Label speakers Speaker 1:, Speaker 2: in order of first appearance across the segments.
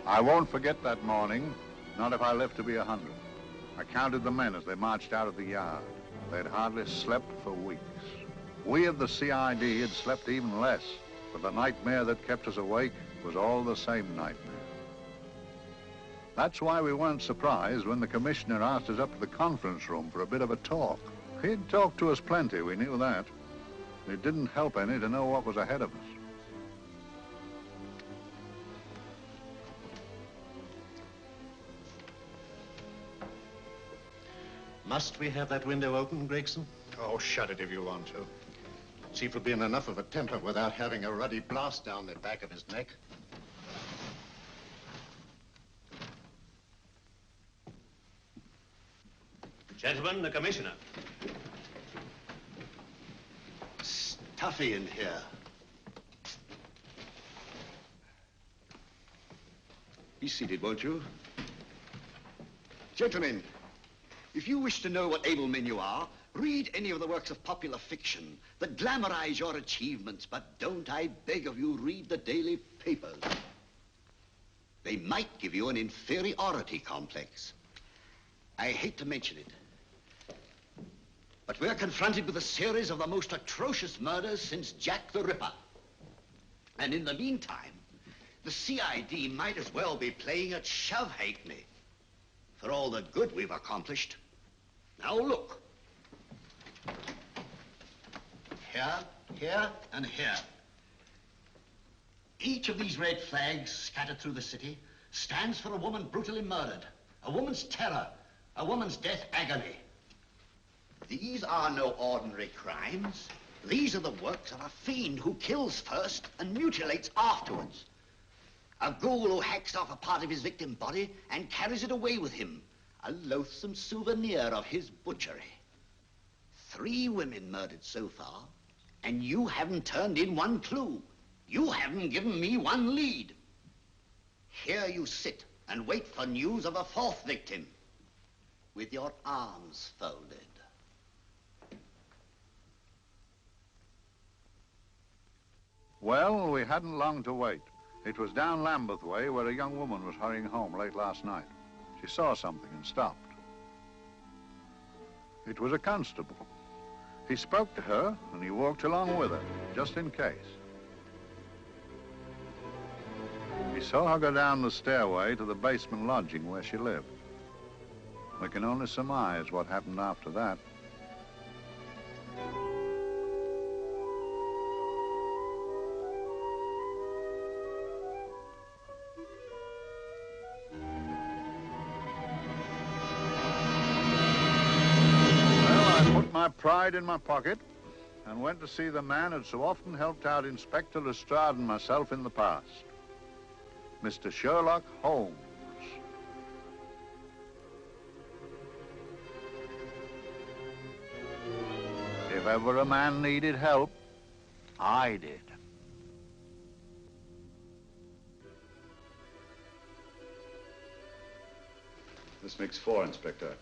Speaker 1: I won't forget that morning, not if I live to be 100. I counted the men as they marched out of the yard. They'd hardly slept for weeks. We of the CID had slept even less, but the nightmare that kept us awake was all the same nightmare. That's why we weren't surprised when the commissioner asked us up to the conference room for a bit of a talk. He'd talked to us plenty, we knew that. It didn't help any to know what was ahead of us.
Speaker 2: Must we have that window open, Gregson?
Speaker 3: Oh, shut it if you want to. Chief will be in enough of a temper without having a ruddy blast down the back of his neck.
Speaker 2: Gentlemen, the commissioner.
Speaker 3: Stuffy in here. Be seated, won't you? Gentlemen, if you wish to know what able men you are, read any of the works of popular fiction that glamorize your achievements, but don't, I beg of you, read the daily papers. They might give you an inferiority complex. I hate to mention it, but we're confronted with a series of the most atrocious murders since Jack the Ripper. And in the meantime, the CID might as well be playing at shove halfpenny for all the good we've accomplished. Now look. Here, here, and here. Each of these red flags scattered through the city stands for a woman brutally murdered, a woman's terror, a woman's death agony. These are no ordinary crimes. These are the works of a fiend who kills first and mutilates afterwards. A ghoul who hacks off a part of his victim body and carries it away with him, a loathsome souvenir of his butchery. 3 women murdered so far, and you haven't turned in one clue. You haven't given me one lead. Here you sit and wait for news of a 4th victim, with your arms folded.
Speaker 1: Well, we hadn't long to wait. It was down Lambeth Way where a young woman was hurrying home late last night. She saw something and stopped. It was a constable. He spoke to her and he walked along with her, just in case. He saw her go down the stairway to the basement lodging where she lived. We can only surmise what happened after that. My pride in my pocket and went to see the man who'd so often helped out Inspector Lestrade and myself in the past, Mr. Sherlock Holmes. If ever a man needed help, I did.
Speaker 4: This makes 4, Inspector.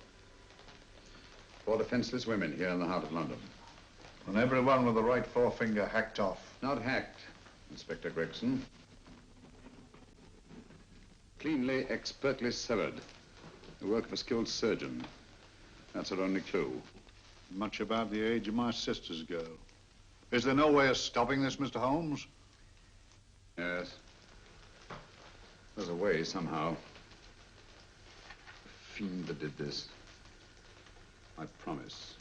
Speaker 4: 4 defenseless women here in the heart of London.
Speaker 1: And everyone with the right forefinger hacked off.
Speaker 4: Not hacked, Inspector Gregson. Cleanly, expertly severed. The work of a skilled surgeon. That's our only clue.
Speaker 1: Much about the age of my sister's girl. Is there no way of stopping this, Mr. Holmes?
Speaker 4: Yes. There's a way, somehow. The fiend that did this. I promise.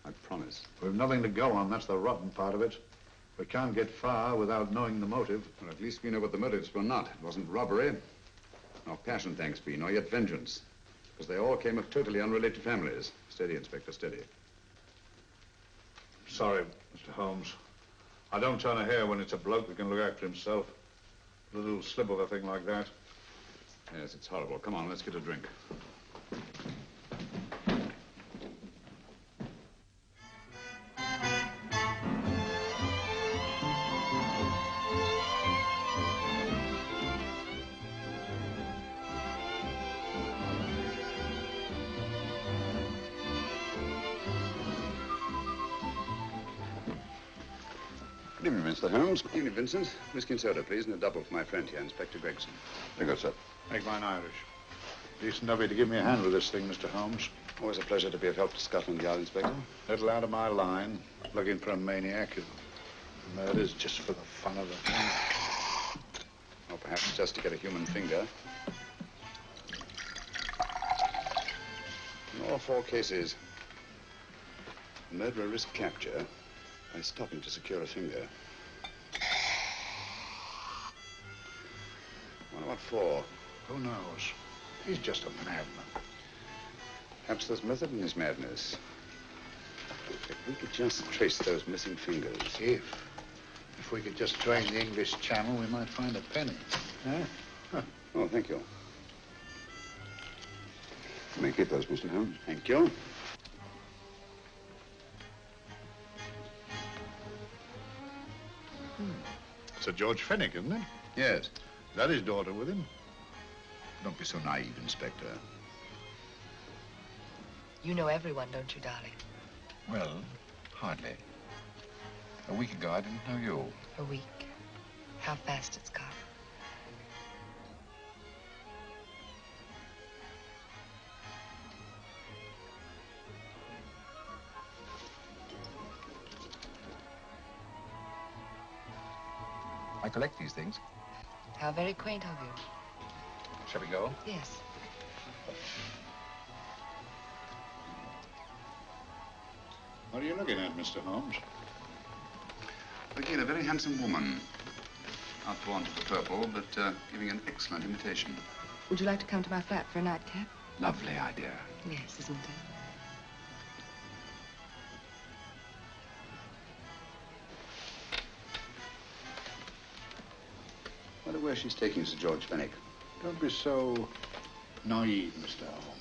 Speaker 4: I promise.
Speaker 1: We've nothing to go on. That's the rotten part of it. We can't get far without knowing the motive.
Speaker 4: Well, at least we know what the motives were not. It wasn't robbery, nor passion, thanks be, nor yet vengeance. Because they all came of totally unrelated families. Steady, Inspector, steady.
Speaker 1: Sorry, Mr. Holmes. I don't turn a hair when it's a bloke that can look after himself. A little slip of a thing like that.
Speaker 4: Yes, it's horrible. Come on, let's get a drink. Good evening, Mr. Holmes. Good evening, Vincent. Whiskey and soda, please, and a double for my friend here, Inspector Gregson.
Speaker 1: Very good, sir. Make mine Irish. Decent of you to give me a hand with this thing, Mr. Holmes.
Speaker 4: Always a pleasure to be of help to Scotland Yard, Inspector.
Speaker 1: Little out of my line, looking for a maniac who murders just for the fun of it.
Speaker 4: Or perhaps just to get a human finger. In all 4 cases, the murderer risked capture by stopping to secure a finger. Wonder what for?
Speaker 1: Who knows? He's just a madman.
Speaker 4: Perhaps there's method in his madness. If we could just trace those missing fingers.
Speaker 1: If we could just drain the English Channel, we might find a penny. Huh?
Speaker 4: Oh, thank you. You may keep those, Mr. Holmes. Thank you.
Speaker 1: Sir George Fenwick, isn't it?
Speaker 4: Yes.
Speaker 1: Is that his daughter with him?
Speaker 4: Don't be so naive, Inspector.
Speaker 5: You know everyone, don't you, darling?
Speaker 6: Well, hardly. A week ago, I didn't know you.
Speaker 5: A week. How fast it's gone.
Speaker 6: I collect these things.
Speaker 5: How very quaint of you.
Speaker 6: Shall we go?
Speaker 5: Yes.
Speaker 1: What are you looking at, Mr. Holmes?
Speaker 4: Looking at a very handsome woman. Not for want of the purple, but giving an excellent imitation.
Speaker 5: Would you like to come to my flat for a nightcap?
Speaker 4: Lovely idea.
Speaker 5: Yes, isn't it?
Speaker 4: Wonder where she's taking Sir George Fenwick.
Speaker 1: Don't be so naive, Mr. Holmes.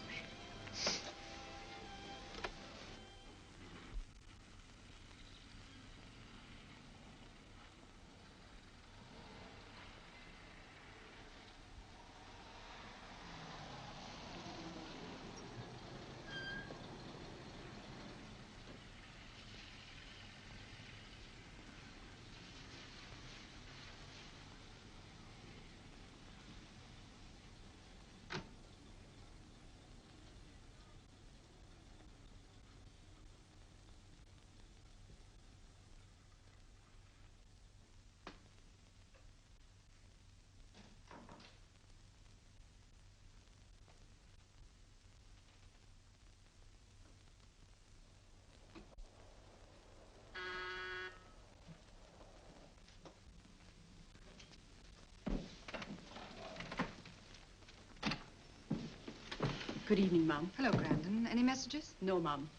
Speaker 7: Good evening, Mum.
Speaker 5: Hello, Grandon. Any messages?
Speaker 7: No, Mum.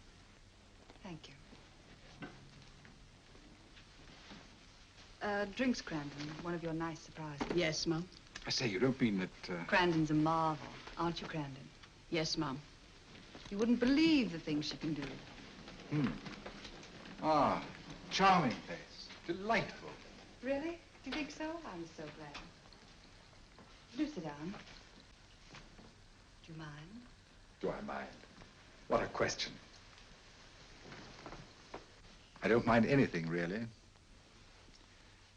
Speaker 5: Thank you. Drinks, Grandon. One of your nice surprises.
Speaker 7: Yes, Mum.
Speaker 6: I say, you don't mean that,
Speaker 5: Grandon's a marvel, aren't you, Grandon?
Speaker 7: Yes, Mum.
Speaker 5: You wouldn't believe the things she can do.
Speaker 6: Ah, charming place. Delightful.
Speaker 5: Really? Do you think so? I'm so glad. Do sit down. Do you mind?
Speaker 6: Do I mind? What a question. I don't mind anything, really.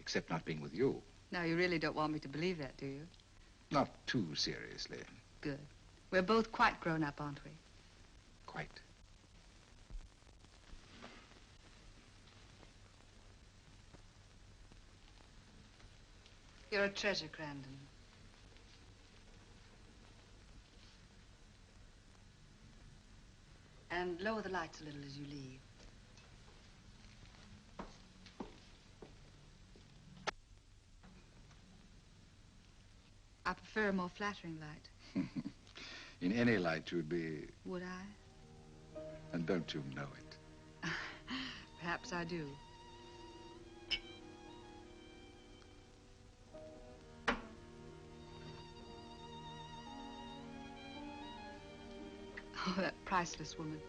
Speaker 6: Except not being with you.
Speaker 5: Now, you really don't want me to believe that, do you?
Speaker 6: Not too seriously.
Speaker 5: Good. We're both quite grown up, aren't we?
Speaker 6: Quite.
Speaker 5: You're a treasure, Grandon. And lower the lights a little as you leave. I prefer a more flattering light.
Speaker 6: In any light, you'd be...
Speaker 5: Would I?
Speaker 6: And don't you know it?
Speaker 5: Perhaps I do. Oh, that priceless woman.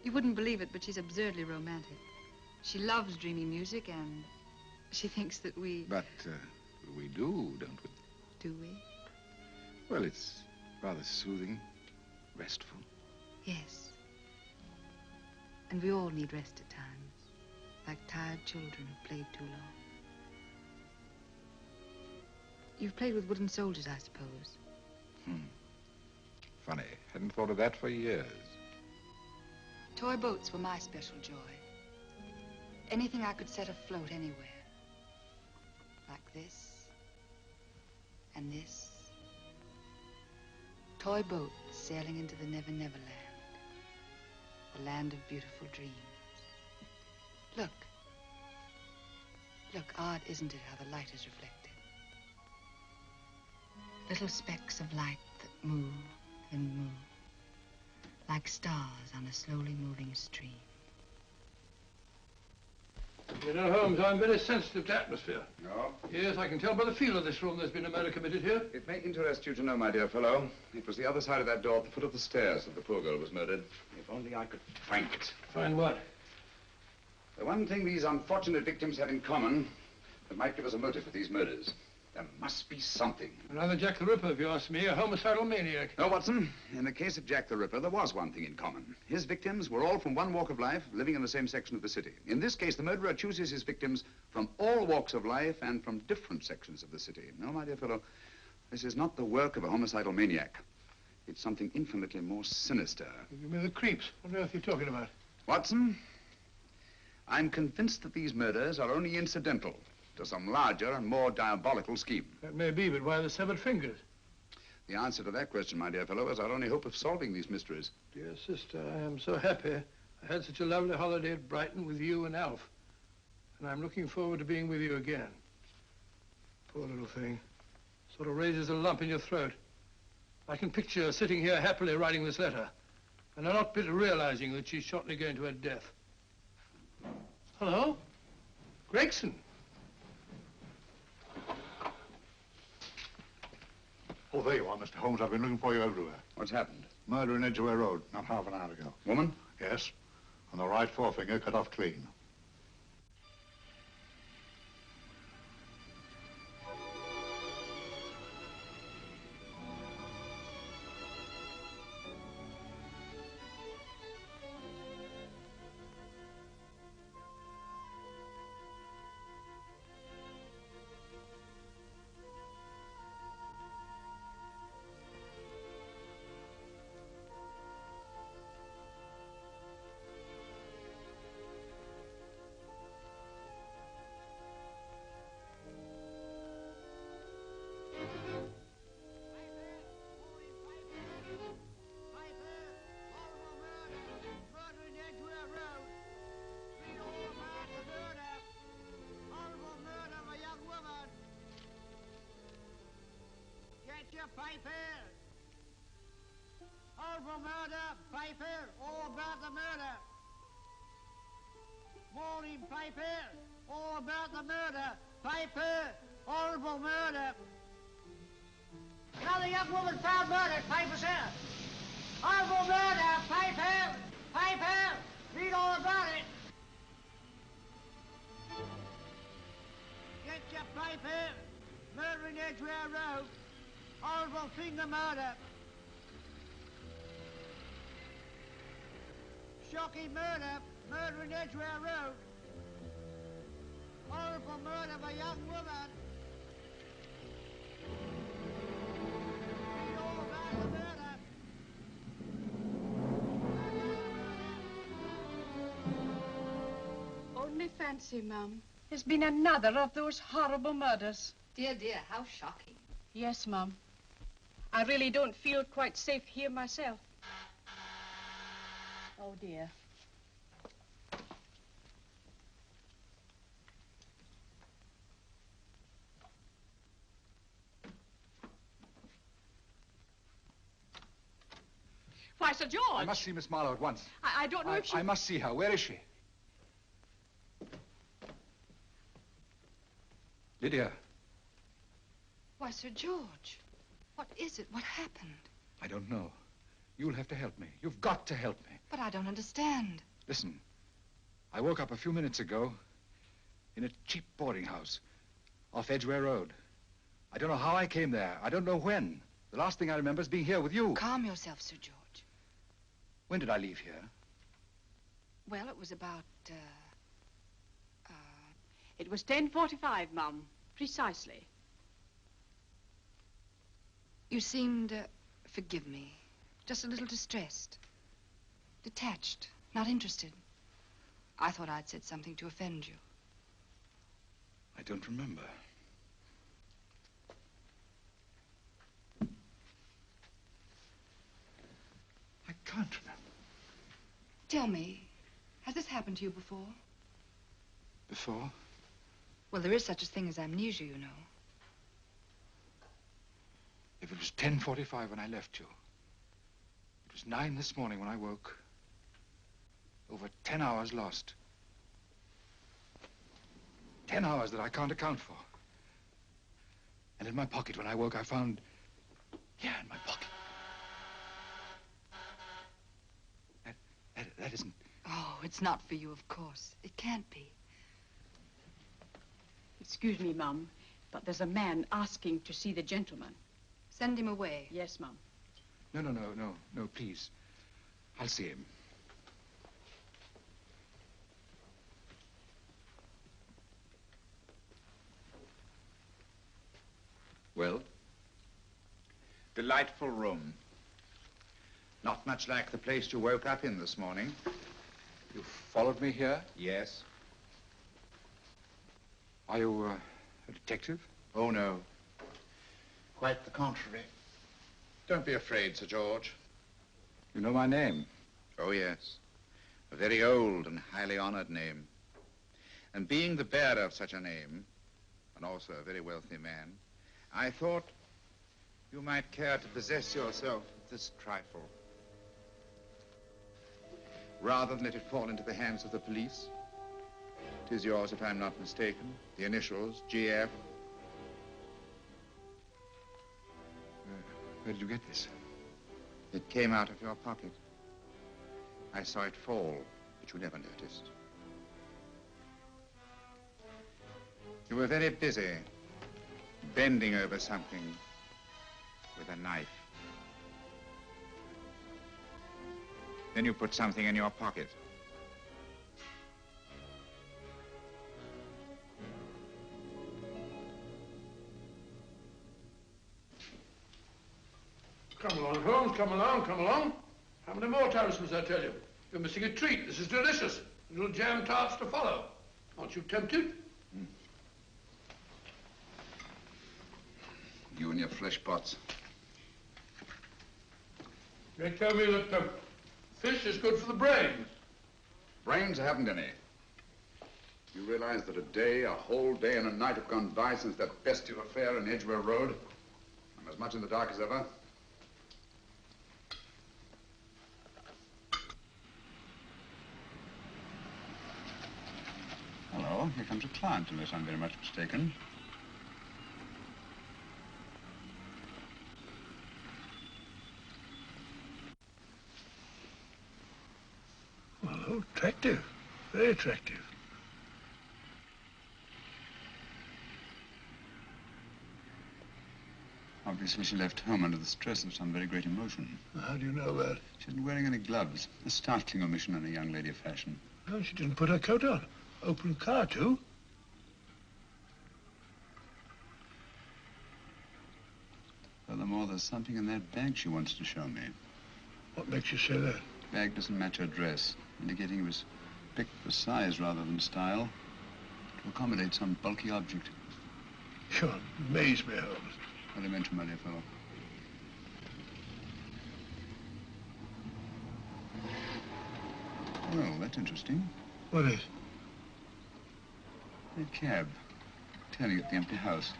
Speaker 5: You wouldn't believe it, but she's absurdly romantic. She loves dreamy music, and she thinks that we...
Speaker 6: But we do, don't we?
Speaker 5: Do we?
Speaker 6: Well, it's rather soothing, restful.
Speaker 5: Yes. And we all need rest at times, like tired children who've played too long. You've played with wooden soldiers, I suppose.
Speaker 6: Funny. Hadn't thought of that for years.
Speaker 5: Toy boats were my special joy. Anything I could set afloat anywhere. Like this. And this. Toy boats sailing into the Never Never Land. The land of beautiful dreams. Look. Look, odd, isn't it, how the light is reflected? Little specks of light that move and move. Like stars on a slowly moving stream.
Speaker 8: You know, Holmes, I'm very sensitive to atmosphere.
Speaker 4: No?
Speaker 8: Yes, I can tell by the feel of this room there's been a murder committed here.
Speaker 4: It may interest you to know, my dear fellow, it was the other side of that door at the foot of the stairs that the poor girl was murdered. If only I could find it.
Speaker 8: Find what?
Speaker 4: The one thing these unfortunate victims have in common that might give us a motive for these murders. There must be something.
Speaker 8: Another Jack the Ripper, if you ask me, a homicidal maniac.
Speaker 4: No, Watson. In the case of Jack the Ripper, there was one thing in common. His victims were all from one walk of life, living in the same section of the city. In this case, the murderer chooses his victims from all walks of life and from different sections of the city. No, my dear fellow, this is not the work of a homicidal maniac. It's something infinitely more sinister.
Speaker 8: You mean the creeps? What on earth are you talking about?
Speaker 4: Watson, I'm convinced that these murders are only incidental to some larger and more diabolical scheme.
Speaker 8: That may be, but why the severed fingers?
Speaker 4: The answer to that question, my dear fellow, is our only hope of solving these mysteries.
Speaker 8: Dear sister, I am so happy. I had such a lovely holiday at Brighton with you and Alf. And I'm looking forward to being with you again. Poor little thing. Sort of raises a lump in your throat. I can picture her sitting here happily writing this letter. And I'm not bit realizing that she's shortly going to her death. Hello? Gregson.
Speaker 1: Oh, there you are, Mr. Holmes. I've been looking for you everywhere.
Speaker 4: What's happened?
Speaker 1: Murder in Edgware Road, not half an hour ago.
Speaker 4: Woman?
Speaker 1: Yes. And the right forefinger cut off clean.
Speaker 9: Piper! Horrible murder, Piper! All about the murder! Morning, Piper! All about the murder! Piper! Horrible murder! Another young woman found murdered, Piper, sir! Horrible murder, Piper! Piper! Read all about it! Get your Piper! Murder in Edgware Road! Horrible finger murder. Shocking murder. Murder in Edgware Road. Horrible murder of a young woman. Read all about the murder.
Speaker 7: Only fancy, Mum. There's been another of those horrible murders.
Speaker 5: Dear, dear, how shocking.
Speaker 7: Yes, Mum. I really don't feel quite safe here myself. Oh, dear. Why, Sir George!
Speaker 6: I must see Miss Marlowe at once.
Speaker 7: I don't know if she...
Speaker 6: I must see her. Where is she? Lydia.
Speaker 5: Why, Sir George, what is it? What happened?
Speaker 6: I don't know. You'll have to help me. You've got to help me.
Speaker 5: But I don't understand.
Speaker 6: Listen, I woke up a few minutes ago in a cheap boarding house off Edgware Road. I don't know how I came there. I don't know when. The last thing I remember is being here with you.
Speaker 5: Calm yourself, Sir George.
Speaker 6: When did I leave here?
Speaker 5: Well, it was about,
Speaker 7: It was 10:45, Mum. Precisely.
Speaker 5: You seemed, forgive me, just a little distressed. Detached, not interested. I thought I'd said something to offend you.
Speaker 6: I don't remember. I can't remember.
Speaker 5: Tell me, has this happened to you before?
Speaker 6: Before?
Speaker 5: Well, there is such a thing as amnesia, you know.
Speaker 6: If it was 10:45 when I left you, it was 9 this morning when I woke. Over 10 hours lost. 10 hours that I can't account for. And in my pocket when I woke, I found... Yeah, in my pocket. That isn't...
Speaker 5: Oh, it's not for you, of course. It can't be.
Speaker 7: Excuse me, Mum, but there's a man asking to see the gentleman.
Speaker 5: Send him away.
Speaker 7: Yes, Mum.
Speaker 6: No, please. I'll see him.
Speaker 4: Well? Delightful room. Not much like the place you woke up in this morning.
Speaker 6: You followed me here?
Speaker 4: Yes.
Speaker 6: Are you a detective?
Speaker 4: Oh, no. Quite the contrary. Don't be afraid, Sir George.
Speaker 6: You know my name?
Speaker 4: Oh, yes. A very old and highly honored name. And being the bearer of such a name, and also a very wealthy man, I thought you might care to possess yourself of this trifle. Rather than let it fall into the hands of the police. It is yours, if I'm not mistaken. The initials, GF.
Speaker 6: Where did you get this?
Speaker 4: It came out of your pocket. I saw it fall, but you never noticed. You were very busy, bending over something with a knife. Then you put something in your pocket.
Speaker 8: Come along, Holmes, come along, come along. How many more times must I tell you? You're missing a treat. This is delicious. Little jam tarts to follow. Aren't you tempted?
Speaker 4: You and your flesh pots.
Speaker 8: They tell me that fish is good for the brain.
Speaker 4: Brains, I haven't any. You realize that a whole day and a night have gone by since that bestial affair in Edgware Road? I'm as much in the dark as ever. Hello, here comes a client, unless I'm very much mistaken.
Speaker 8: Well, attractive. Very attractive.
Speaker 4: Obviously, she left home under the stress of some very great emotion.
Speaker 8: How do you know that?
Speaker 4: She isn't wearing any gloves. A startling omission in a young lady of fashion.
Speaker 8: No, she didn't put her coat on. Open car, too.
Speaker 4: Furthermore, there's something in that bag she wants to show me.
Speaker 8: What makes you say that?
Speaker 4: The bag doesn't match her dress, indicating it was picked for size rather than style, to accommodate some bulky object.
Speaker 8: You amaze me, Holmes.
Speaker 4: Not to mention, my dear fellow. Well, that's interesting.
Speaker 8: What is?
Speaker 4: A cab, turning at the empty house.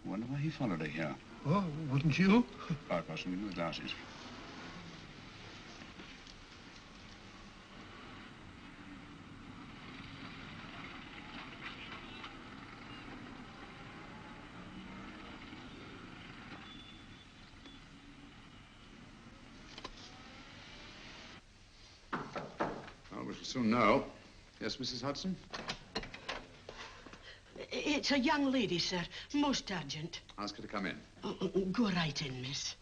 Speaker 4: I wonder why he followed her here.
Speaker 8: Oh, wouldn't you?
Speaker 4: Quite possibly with glasses. Well, we shall soon know. Yes, Mrs. Hudson?
Speaker 10: It's a young lady, sir. Most urgent.
Speaker 4: Ask her to come in.
Speaker 10: Go right in, miss.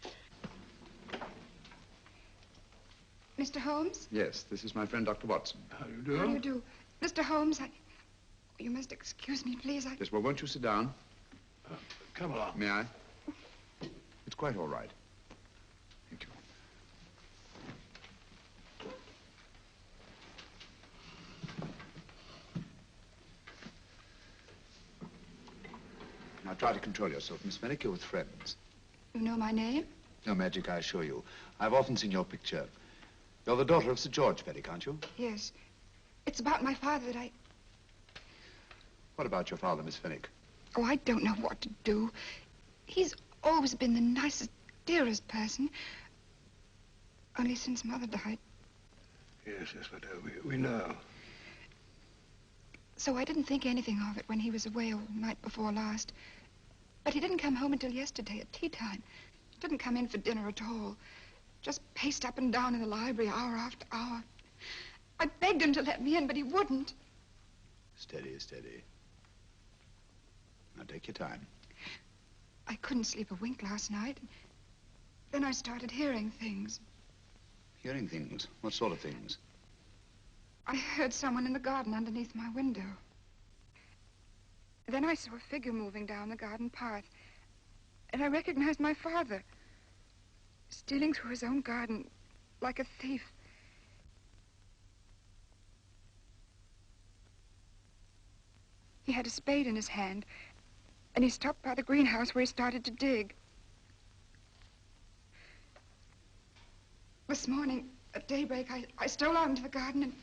Speaker 5: Mr. Holmes?
Speaker 4: Yes, this is my friend, Dr. Watson.
Speaker 8: How do you do?
Speaker 5: How do you do? Mr. Holmes, you must excuse me, please.
Speaker 4: Yes, well, won't you sit down?
Speaker 8: Come along.
Speaker 4: May I? It's quite all right. Thank you. Now try to control yourself, Miss Fenwick. You're with friends.
Speaker 5: You know my name?
Speaker 6: No magic, I assure you. I've often seen your picture. You're the daughter of Sir George Fenwick, aren't you?
Speaker 5: Yes. It's about my father that I...
Speaker 6: What about your father, Miss Fenwick?
Speaker 5: Oh, I don't know what to do. He's always been the nicest, dearest person. Only since Mother died.
Speaker 8: Yes, but we know.
Speaker 5: So I didn't think anything of it when he was away all night before last. But he didn't come home until yesterday at tea time. Didn't come in for dinner at all. Just paced up and down in the library hour after hour. I begged him to let me in, but he wouldn't.
Speaker 4: Steady, steady. Now take your time.
Speaker 5: I couldn't sleep a wink last night. Then I started hearing things.
Speaker 4: Hearing things? What sort of things?
Speaker 5: I heard someone in the garden underneath my window. Then I saw a figure moving down the garden path. And I recognized my father. Stealing through his own garden like a thief. He had a spade in his hand. And he stopped by the greenhouse where he started to dig. This morning, at daybreak, I stole out into the garden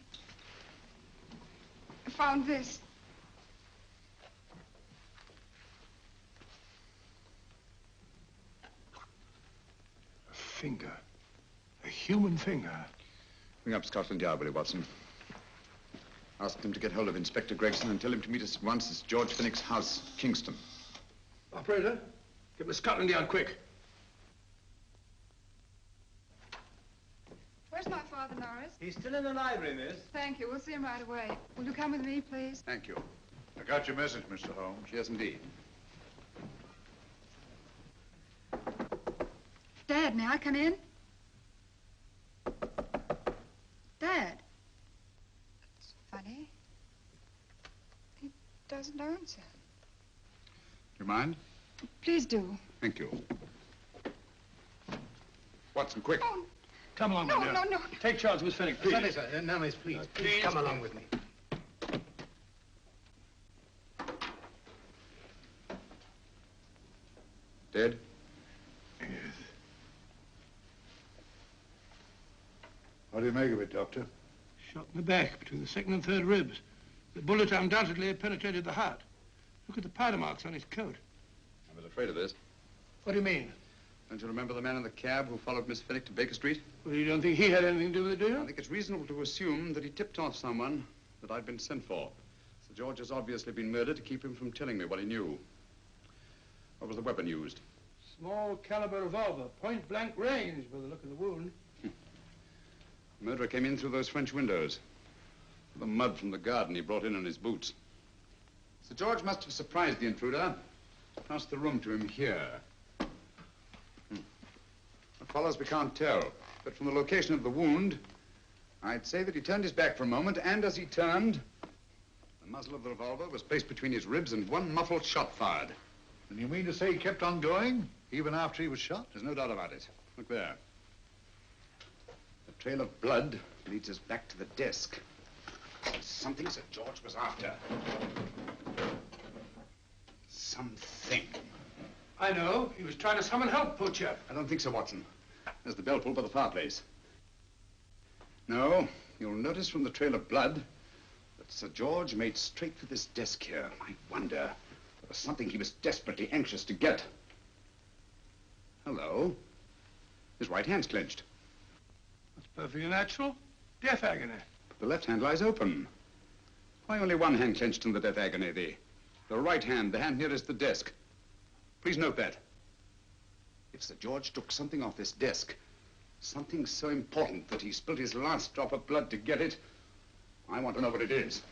Speaker 5: and found this.
Speaker 8: A finger. A human finger.
Speaker 4: Bring up Scotland Yard, will you, Watson? Ask them to get hold of Inspector Gregson and tell him to meet us at once at George Fenwick's house, Kingston.
Speaker 8: Operator, get me Scotland Yard quick.
Speaker 5: Where's my father, Norris?
Speaker 2: He's still in the library, miss.
Speaker 5: Thank you. We'll see him right away. Will you come with me, please?
Speaker 4: Thank you.
Speaker 1: I got your message, Mr. Holmes.
Speaker 4: Yes, indeed.
Speaker 5: Dad, may I come in? Dad. That's funny. He doesn't answer.
Speaker 4: You mind?
Speaker 5: Please do.
Speaker 4: Thank you. Watson, quick.
Speaker 5: Oh,
Speaker 8: Come along,
Speaker 5: no,
Speaker 8: my dear.
Speaker 5: no, no.
Speaker 8: Take charge, Miss Fenwick, please.
Speaker 3: Sorry, sir. No, miss, please. Please come along with me.
Speaker 4: Dead?
Speaker 8: Yes.
Speaker 1: What do you make of it, Doctor?
Speaker 8: Shot in the back between the second and third ribs. The bullet undoubtedly had penetrated the heart. Look at the powder marks on his coat.
Speaker 4: I was afraid of this.
Speaker 8: What do you mean?
Speaker 4: Don't you remember the man in the cab who followed Miss Fenwick to Baker Street?
Speaker 8: Well, you don't think he had anything to do with it, do
Speaker 4: I
Speaker 8: you?
Speaker 4: think it's reasonable to assume that he tipped off someone that I'd been sent for. Sir George has obviously been murdered to keep him from telling me what he knew. What was the weapon used?
Speaker 8: Small caliber revolver, point blank range by the look of the wound.
Speaker 4: The murderer came in through those French windows. The mud from the garden he brought in on his boots. Sir George must have surprised the intruder. Passed the room to him here. What follows, we can't tell. But from the location of the wound, I'd say that he turned his back for a moment, and as he turned, the muzzle of the revolver was placed between his ribs and one muffled shot fired.
Speaker 1: And you mean to say he kept on going, even after he was shot?
Speaker 4: There's no doubt about it. Look there. The trail of blood leads us back to the desk. Something Sir George was after. Something.
Speaker 8: I know. He was trying to summon help, poor chap.
Speaker 4: I don't think so, Watson. There's the bell pull by the fireplace. No, you'll notice from the trail of blood that Sir George made straight for this desk here. I wonder, there was something he was desperately anxious to get. Hello. His right hand's clenched.
Speaker 8: That's perfectly natural. Death agony.
Speaker 4: But the left hand lies open. Why only one hand clenched in the death agony? The right hand, the hand nearest the desk. Please note that. If Sir George took something off this desk, something so important that he spilled his last drop of blood to get it, I want to know what it is.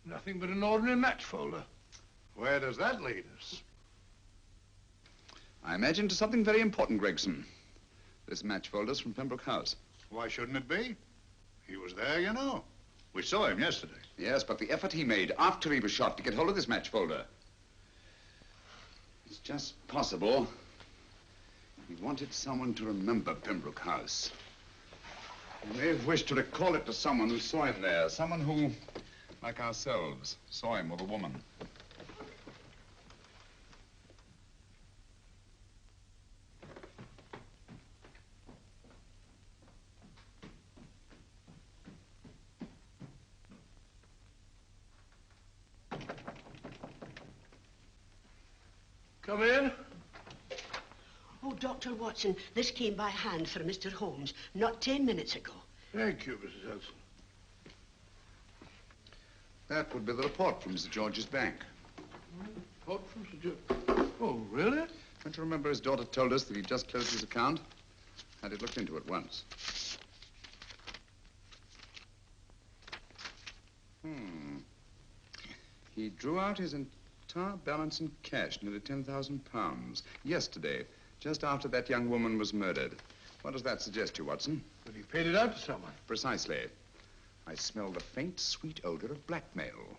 Speaker 8: Nothing but an ordinary match folder.
Speaker 1: Where does that lead us?
Speaker 4: I imagine to something very important, Gregson. This match folder's from Pembroke House.
Speaker 1: Why shouldn't it be? He was there, you know. We saw him yesterday.
Speaker 4: Yes, but the effort he made after he was shot to get hold of this match folder. It's just possible he wanted someone to remember Pembroke House. He may have wished to recall it to someone who saw him there. Someone who, like ourselves, saw him with a woman.
Speaker 8: Come in.
Speaker 10: Oh, Dr. Watson, this came by hand for Mr. Holmes not 10 minutes ago.
Speaker 8: Thank you, Mrs. Hudson.
Speaker 4: That would be the report from Mr. George's bank.
Speaker 8: Report from Sir George. Oh, really?
Speaker 4: Don't you remember his daughter told us that he'd just closed his account? Had it looked into at once. He drew out his entire balance in cash, nearly £10,000, yesterday, just after that young woman was murdered. What does that suggest to you, Watson?
Speaker 8: But he paid it out to someone.
Speaker 4: Precisely. I smell the faint, sweet odor of blackmail.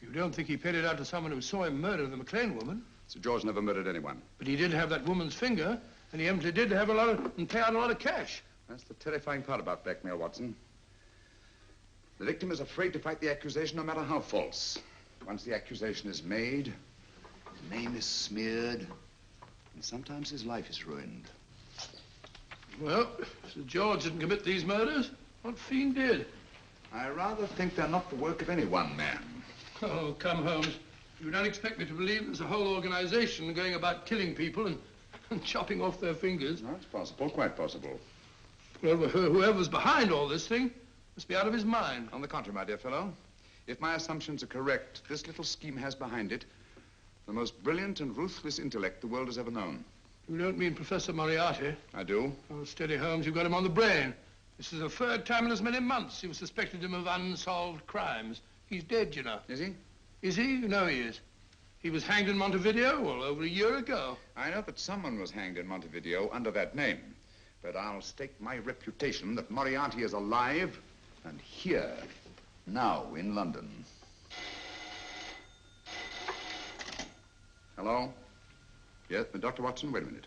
Speaker 8: You don't think he paid it out to someone who saw him murder the McLean woman?
Speaker 4: Sir George never murdered anyone.
Speaker 8: But he did have that woman's finger, and he empty did have and pay out a lot of cash.
Speaker 4: That's the terrifying part about blackmail, Watson. The victim is afraid to fight the accusation, no matter how false. Once the accusation is made, his name is smeared, and sometimes his life is ruined.
Speaker 8: Well, Sir George didn't commit these murders. What fiend did?
Speaker 4: I rather think they're not the work of any one man.
Speaker 8: Oh, come, Holmes. You don't expect me to believe there's a whole organization going about killing people and chopping off their fingers.
Speaker 4: No, it's possible, quite possible.
Speaker 8: Well, whoever's behind all this thing must be out of his mind.
Speaker 4: On the contrary, my dear fellow, if my assumptions are correct, this little scheme has behind it the most brilliant and ruthless intellect the world has ever known.
Speaker 8: You don't mean Professor Moriarty?
Speaker 4: I do.
Speaker 8: Oh, steady, Holmes. You've got him on the brain. This is the third time in as many months you've suspected him of unsolved crimes. He's dead, you know.
Speaker 4: Is he?
Speaker 8: Is he? You know he is. He was hanged in Montevideo, well, over a year ago.
Speaker 4: I know that someone was hanged in Montevideo under that name. But I'll stake my reputation that Moriarty is alive and here, now, in London. Hello? Yes, Dr. Watson, wait a minute.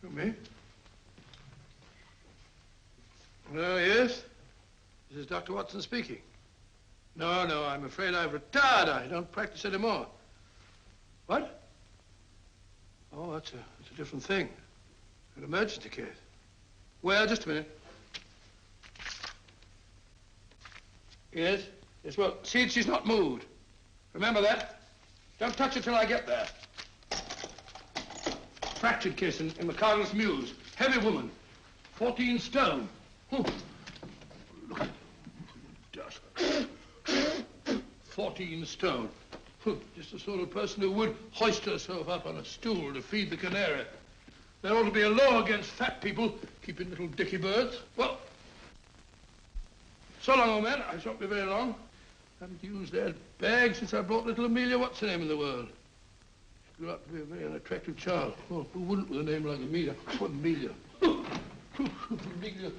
Speaker 8: You me? Oh, yes? This is Dr. Watson speaking. No, I'm afraid I've retired. I don't practice anymore. What? Oh, that's a different thing. An emergency case. Well, just a minute. Yes? Yes, well, see that she's not moved. Remember that? Don't touch her till I get there. Fractured case in the Cardinal's Mews. Heavy woman. 14 stone. Oh. Look at dust. 14 stone. Just the sort of person who would hoist herself up on a stool to feed the canary. There ought to be a law against fat people keeping little dicky birds. Well, so long, old man. I shan't be very long. Haven't used that bag since I brought little Amelia. What's her name in the world? She grew up to be a very unattractive child. Oh, who wouldn't with a name like Amelia? Oh, Amelia. Amelia.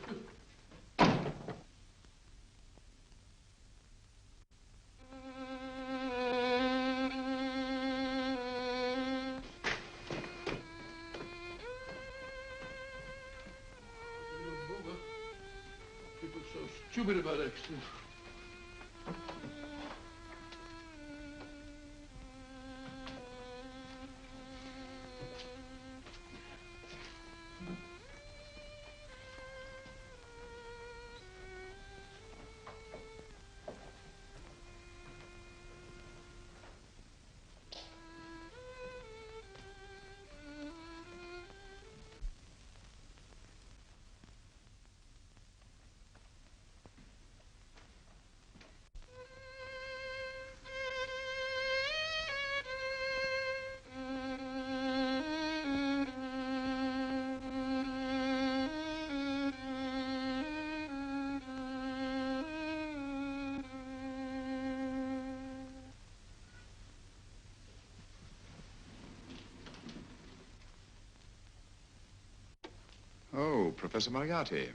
Speaker 8: Stupid about accidents.
Speaker 4: Professor Moriarty.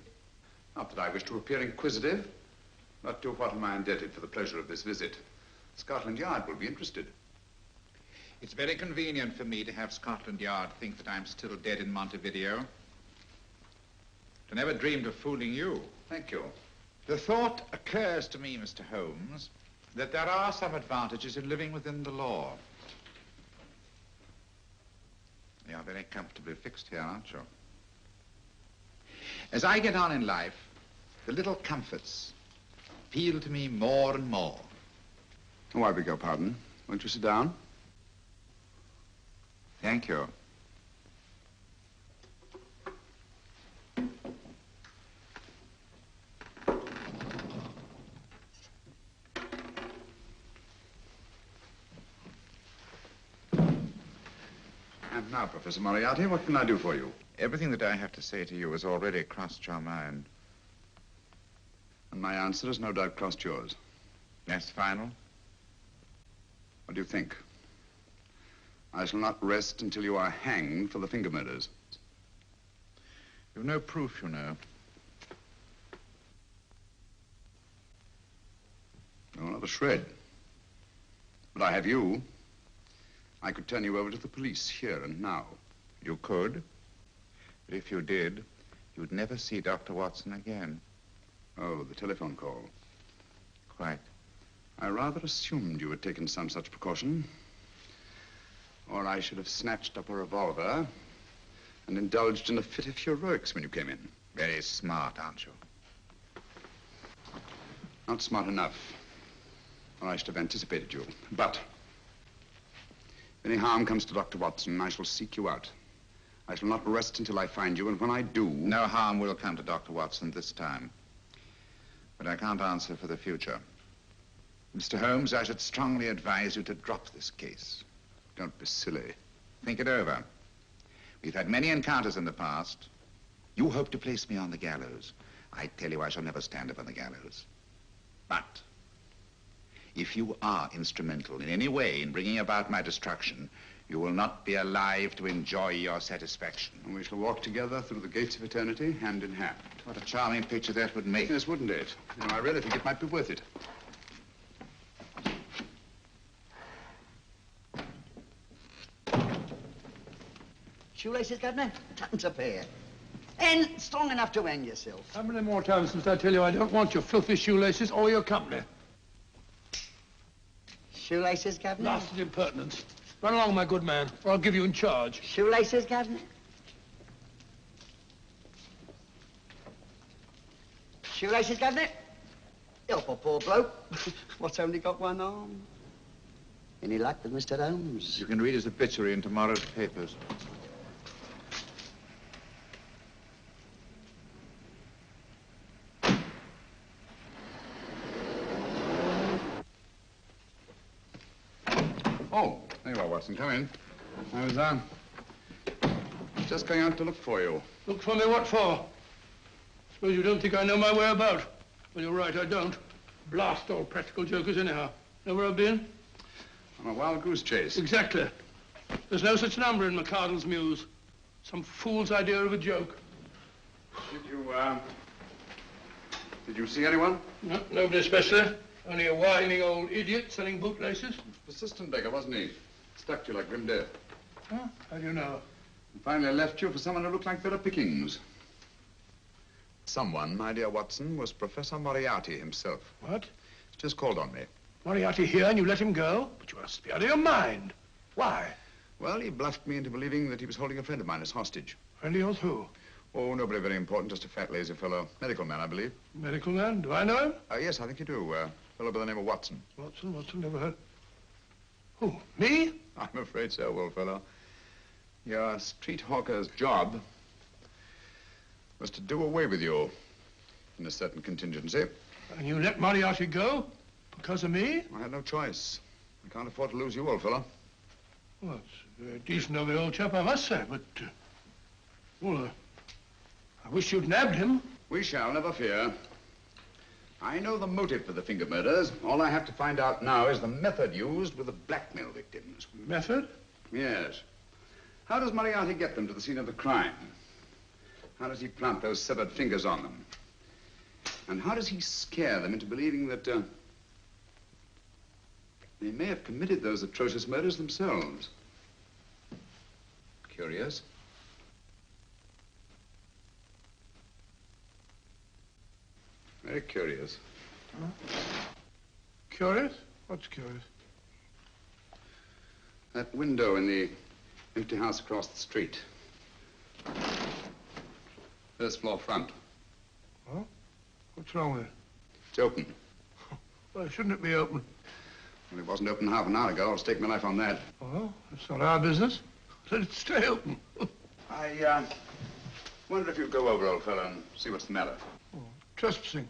Speaker 4: Not that I wish to appear inquisitive, but to what am I indebted for the pleasure of this visit? Scotland Yard will be interested.
Speaker 11: It's very convenient for me to have Scotland Yard think that I'm still dead in Montevideo. I never dreamed of fooling you.
Speaker 4: Thank you.
Speaker 11: The thought occurs to me, Mr. Holmes, that there are some advantages in living within the law. You're very comfortably fixed here, aren't you? As I get on in life, the little comforts appeal to me more and more.
Speaker 4: Oh, I beg your pardon. Won't you sit down?
Speaker 11: Thank you.
Speaker 4: And now, Professor Moriarty, what can I do for you?
Speaker 11: Everything that I have to say to you has already crossed your mind.
Speaker 4: And my answer has no doubt crossed yours.
Speaker 11: That's final?
Speaker 4: What do you think? I shall not rest until you are hanged for the finger murders.
Speaker 11: You've no proof, you know.
Speaker 4: No, not a shred. But I have you. I could turn you over to the police here and now.
Speaker 11: You could. But if you did, you'd never see Dr. Watson again.
Speaker 4: Oh, the telephone call.
Speaker 11: Quite.
Speaker 4: I rather assumed you had taken some such precaution. Or I should have snatched up a revolver and indulged in a fit of heroics when you came in.
Speaker 11: Very smart, aren't you?
Speaker 4: Not smart enough. Or I should have anticipated you. But if any harm comes to Dr. Watson, I shall seek you out. I shall not rest until I find you, and when I do...
Speaker 11: No harm will come to Dr. Watson this time. But I can't answer for the future. Mr. Holmes, I should strongly advise you to drop this case.
Speaker 4: Don't be silly.
Speaker 11: Think it over. We've had many encounters in the past. You hope to place me on the gallows. I tell you, I shall never stand up on the gallows. But if you are instrumental in any way in bringing about my destruction, you will not be alive to enjoy your satisfaction.
Speaker 4: And we shall walk together through the gates of eternity, hand in hand.
Speaker 11: What a charming picture that would make.
Speaker 4: Yes, wouldn't it? You know, I really think it might be worth it.
Speaker 3: Shoelaces, Governor? Tuppence a pair. And strong enough to hang yourself.
Speaker 8: How many more times must I tell you I don't want your filthy shoelaces or your company?
Speaker 3: Shoelaces, Governor?
Speaker 8: Blasted impertinence. Run along, my good man, or I'll give you in charge.
Speaker 3: Shoelaces, Governor? Shoelaces, Governor? Help a poor bloke. What's only got one arm? Any luck with Mr. Holmes?
Speaker 11: You can read his obituary in tomorrow's papers.
Speaker 4: Oh, there you are, Watson. Come in. I was, just going out to look for you.
Speaker 8: Look for me what for? Suppose you don't think I know my way about. Well, you're right, I don't. Blast all practical jokers anyhow. Know where I've been?
Speaker 4: On a wild goose chase.
Speaker 8: Exactly. There's no such number in McCardle's Muse. Some fool's idea of a joke.
Speaker 4: Did you see anyone?
Speaker 8: No, nobody especially. Only a whining old idiot selling bootlaces.
Speaker 4: Persistent beggar, wasn't he? Stuck to you like grim death.
Speaker 8: Huh? How do you know?
Speaker 4: And finally left you for someone who looked like better pickings. Someone, my dear Watson, was Professor Moriarty himself.
Speaker 8: What?
Speaker 4: He's just called on me.
Speaker 8: Moriarty here and you let him go? But you must be out of your mind. Why?
Speaker 4: Well, he bluffed me into believing that he was holding a friend of mine as hostage.
Speaker 8: Friend of yours who?
Speaker 4: Oh, nobody very important, just a fat, lazy fellow. Medical man, I believe.
Speaker 8: Medical man? Do I know him?
Speaker 4: Yes, I think you do. Fellow by the name of Watson.
Speaker 8: Watson, never heard. Who, me?
Speaker 4: I'm afraid so, old fellow. Your street hawker's job was to do away with you in a certain contingency.
Speaker 8: And you let Moriarty go? Because of me?
Speaker 4: I had no choice. I can't afford to lose you, old fellow.
Speaker 8: Well, it's very decent of the old chap, I must say, but... I wish you'd nabbed him.
Speaker 4: We shall, never fear. I know the motive for the finger murders. All I have to find out now is the method used with the blackmail victims.
Speaker 8: Method?
Speaker 4: Yes. How does Moriarty get them to the scene of the crime? How does he plant those severed fingers on them? And how does he scare them into believing that they may have committed those atrocious murders themselves? Curious. Very curious.
Speaker 8: Huh? Curious? What's curious?
Speaker 4: That window in the empty house across the street. First floor front.
Speaker 8: Huh? What's wrong with it?
Speaker 4: It's open.
Speaker 8: Why shouldn't it be open?
Speaker 4: Well, it wasn't open half an hour ago. I'll stake my life on that.
Speaker 8: Oh, it's not our business. Let it stay open.
Speaker 4: I wondered if you'd go over, old fellow, and see what's the matter.
Speaker 8: Oh, trespassing.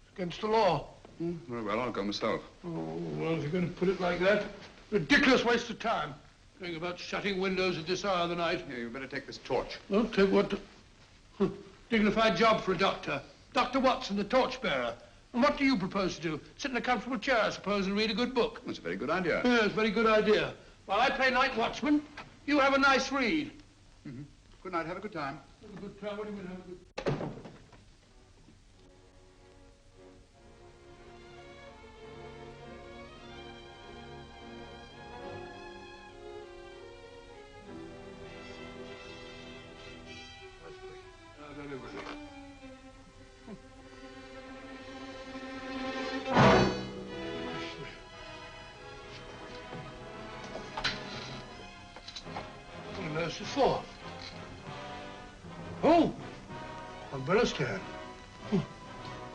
Speaker 8: It's against the law.
Speaker 4: Very well, I'll go myself.
Speaker 8: Oh, well, if you're going to put it like that, ridiculous waste of time. Going about shutting windows at this hour of the night.
Speaker 4: Here, you better take this torch.
Speaker 8: Well, take what? Dignified job for a doctor. Dr. Watson, the torchbearer. And what do you propose to do? Sit in a comfortable chair, I suppose, and read a good book?
Speaker 4: That's a very good idea.
Speaker 8: Yes, a very good idea. While I play night watchman, you have a nice read.
Speaker 4: Mm-hmm. Good night. Have a good time.
Speaker 8: Have a good time. What do you mean, have a good... What's it for? Oh, umbrella stand.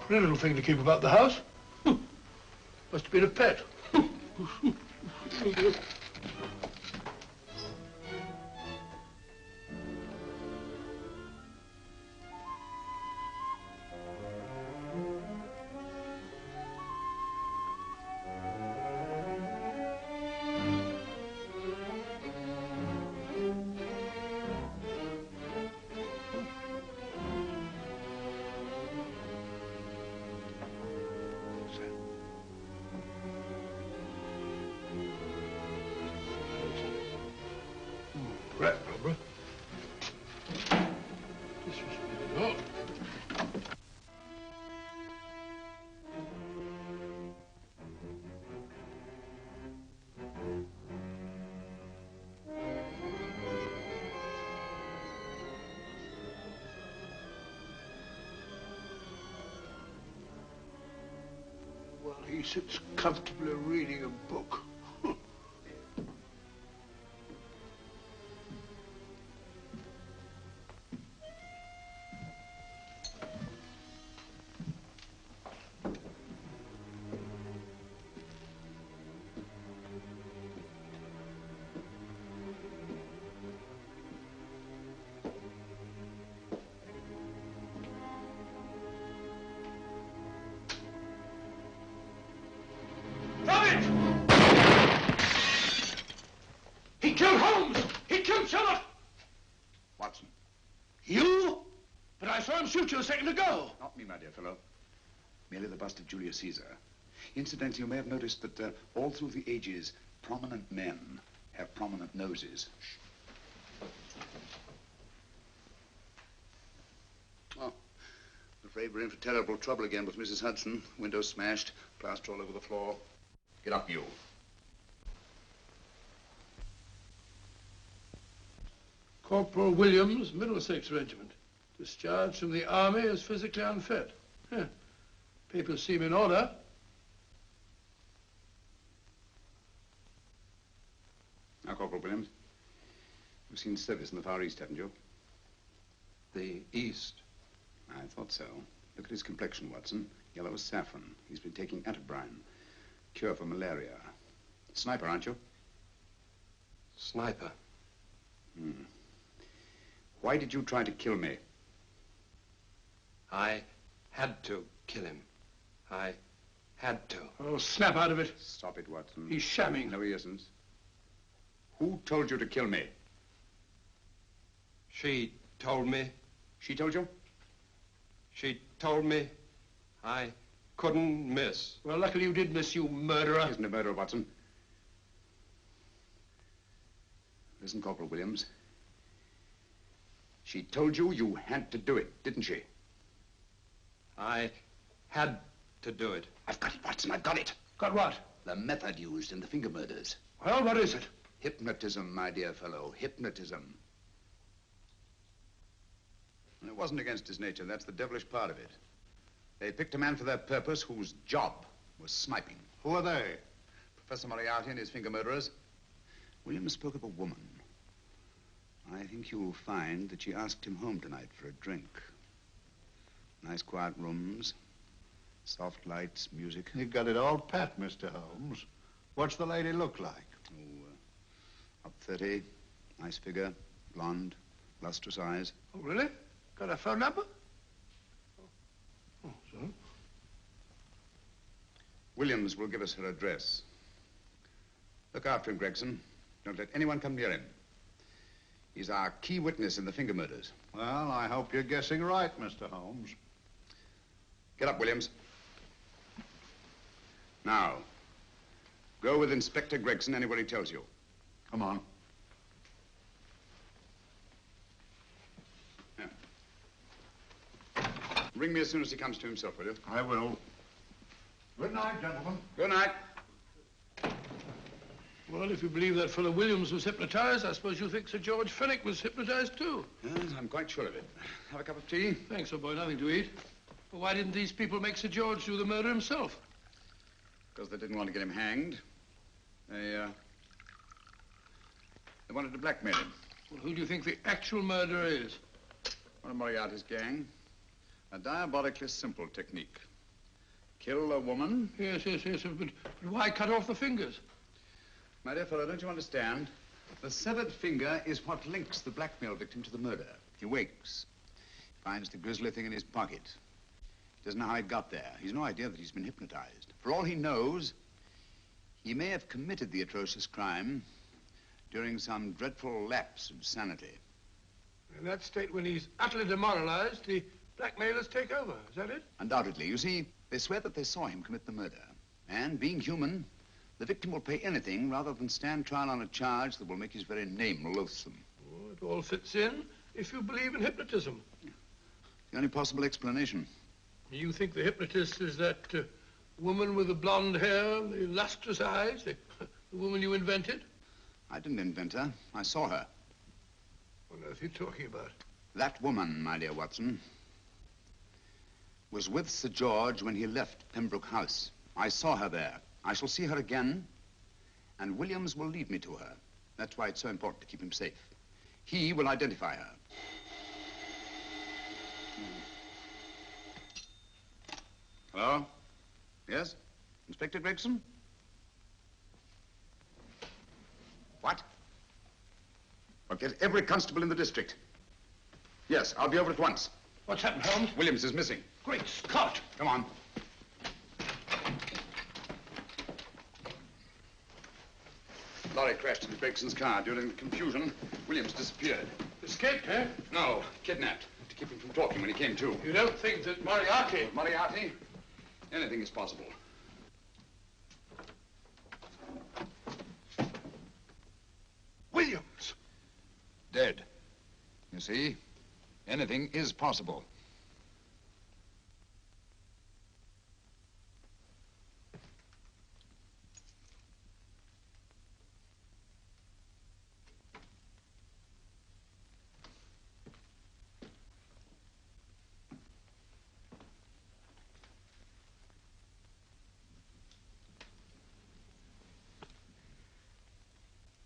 Speaker 8: Pretty little thing to keep about the house. Must have been a pet. He sits comfortably reading a book. He killed Holmes! He killed Sherlock!
Speaker 4: Watson.
Speaker 8: You? But I saw him shoot you a second ago.
Speaker 4: Not me, my dear fellow. Merely the bust of Julius Caesar. Incidentally, you may have noticed that all through the ages, prominent men have prominent noses. Oh, I'm afraid we're in for terrible trouble again with Mrs. Hudson. Windows smashed, plaster all over the floor. Get up, you.
Speaker 8: Corporal Williams, Middlesex Regiment. Discharged from the army as physically unfit. Huh. Papers seem in order.
Speaker 4: Now, Corporal Williams, you've seen service in the Far East, haven't you?
Speaker 12: The East?
Speaker 4: I thought so. Look at his complexion, Watson. Yellow as saffron. He's been taking atabrine. Cure for malaria. Sniper, aren't you?
Speaker 12: Sniper.
Speaker 4: Hmm. Why did you try to kill me?
Speaker 12: I had to kill him. I had to.
Speaker 8: Oh, snap out of it.
Speaker 4: Stop it, Watson.
Speaker 8: He's shamming.
Speaker 4: No, he isn't. Who told you to kill me?
Speaker 12: She told me.
Speaker 4: She told you?
Speaker 12: She told me I couldn't miss.
Speaker 8: Well, luckily you did miss, you murderer.
Speaker 4: She isn't a murderer, Watson. Listen, Corporal Williams. She told you you had to do it, didn't she?
Speaker 12: I had to do it.
Speaker 4: I've got it, Watson, I've got it.
Speaker 8: Got what?
Speaker 4: The method used in the finger murders.
Speaker 8: Well, what is it?
Speaker 4: Hypnotism, my dear fellow, hypnotism. And it wasn't against his nature, that's the devilish part of it. They picked a man for their purpose whose job was sniping.
Speaker 1: Who are they?
Speaker 4: Professor Moriarty and his finger murderers. Williams spoke of a woman. I think you'll find that she asked him home tonight for a drink. Nice quiet rooms, soft lights, music.
Speaker 1: You got it all pat, Mr. Holmes. What's the lady look like?
Speaker 4: Oh, up 30, nice figure, blonde, lustrous eyes.
Speaker 8: Oh, really? Got a phone number? Oh, so?
Speaker 4: Williams will give us her address. Look after him, Gregson. Don't let anyone come near him. He's our key witness in the finger murders.
Speaker 1: Well, I hope you're guessing right, Mr. Holmes.
Speaker 4: Get up, Williams. Now, go with Inspector Gregson anywhere he tells you.
Speaker 1: Come on.
Speaker 4: Yeah. Ring me as soon as he comes to himself, will you?
Speaker 1: I will. Good night, gentlemen.
Speaker 4: Good night.
Speaker 8: Well, if you believe that fellow Williams was hypnotized, I suppose you think Sir George Fenwick was hypnotized too.
Speaker 4: Yes, I'm quite sure of it. Have a cup of tea?
Speaker 8: Thanks, old boy. Nothing to eat. Well, why didn't these people make Sir George do the murder himself?
Speaker 4: Because they didn't want to get him hanged. They wanted to blackmail him.
Speaker 8: Well, who do you think the actual murderer is?
Speaker 4: One of Moriarty's gang. A diabolically simple technique. Kill a woman.
Speaker 8: Yes, but why cut off the fingers?
Speaker 4: My dear fellow, don't you understand? The severed finger is what links the blackmail victim to the murder. He wakes, finds the grisly thing in his pocket. He doesn't know how it got there. He's no idea that he's been hypnotized. For all he knows, he may have committed the atrocious crime during some dreadful lapse of sanity.
Speaker 8: In that state, when he's utterly demoralized, the blackmailers take over. Is that it?
Speaker 4: Undoubtedly. You see, they swear that they saw him commit the murder. And being human, the victim will pay anything rather than stand trial on a charge that will make his very name loathsome.
Speaker 8: Oh, it all fits in if you believe in hypnotism.
Speaker 4: The only possible explanation.
Speaker 8: You think the hypnotist is that woman with the blonde hair, the lustrous eyes, the woman you invented?
Speaker 4: I didn't invent her. I saw her.
Speaker 8: What on earth are you talking about?
Speaker 4: That woman, my dear Watson, was with Sir George when he left Pembroke House. I saw her there. I shall see her again, and Williams will lead me to her. That's why it's so important to keep him safe. He will identify her. Hello? Yes? Inspector Gregson? What? Well, get every constable in the district. Yes, I'll be over at once.
Speaker 8: What's happened, Holmes?
Speaker 4: Williams is missing.
Speaker 8: Great Scott!
Speaker 4: Come on. Lorry crashed into Gregson's car. During the confusion, Williams disappeared.
Speaker 8: Escaped, eh?
Speaker 4: No, kidnapped. To keep him from talking when he came to.
Speaker 8: You don't think that Moriarty...
Speaker 4: Moriarty? Anything is possible.
Speaker 8: Williams!
Speaker 6: Dead. You see, anything is possible.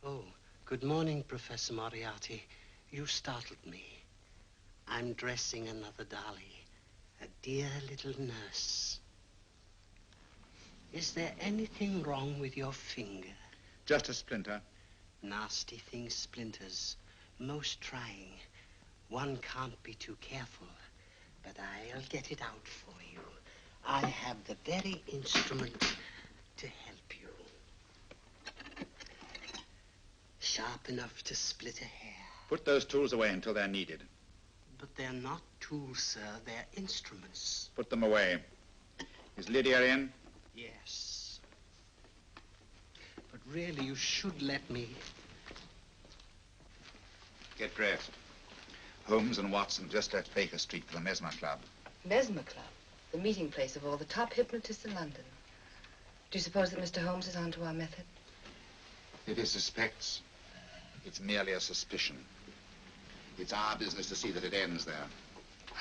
Speaker 10: Oh, good morning, Professor Moriarty. You startled me. I'm dressing another dolly, a dear little nurse. Is there anything wrong with your finger?
Speaker 11: Just a splinter.
Speaker 10: Nasty thing, splinters. Most trying. One can't be too careful, but I'll get it out for you. I have the very instrument to help you. Sharp enough to split a hair.
Speaker 11: Put those tools away until they're needed.
Speaker 10: But they're not tools, sir. They're instruments.
Speaker 11: Put them away. Is Lydia in?
Speaker 10: Yes. But really, you should let me.
Speaker 4: Get dressed.
Speaker 11: Holmes and Watson just left Baker Street for the Mesmer Club.
Speaker 13: Mesmer Club? The meeting place of all the top hypnotists in London. Do you suppose that Mr. Holmes is onto our method?
Speaker 11: If he suspects, it's merely a suspicion. It's our business to see that it ends there.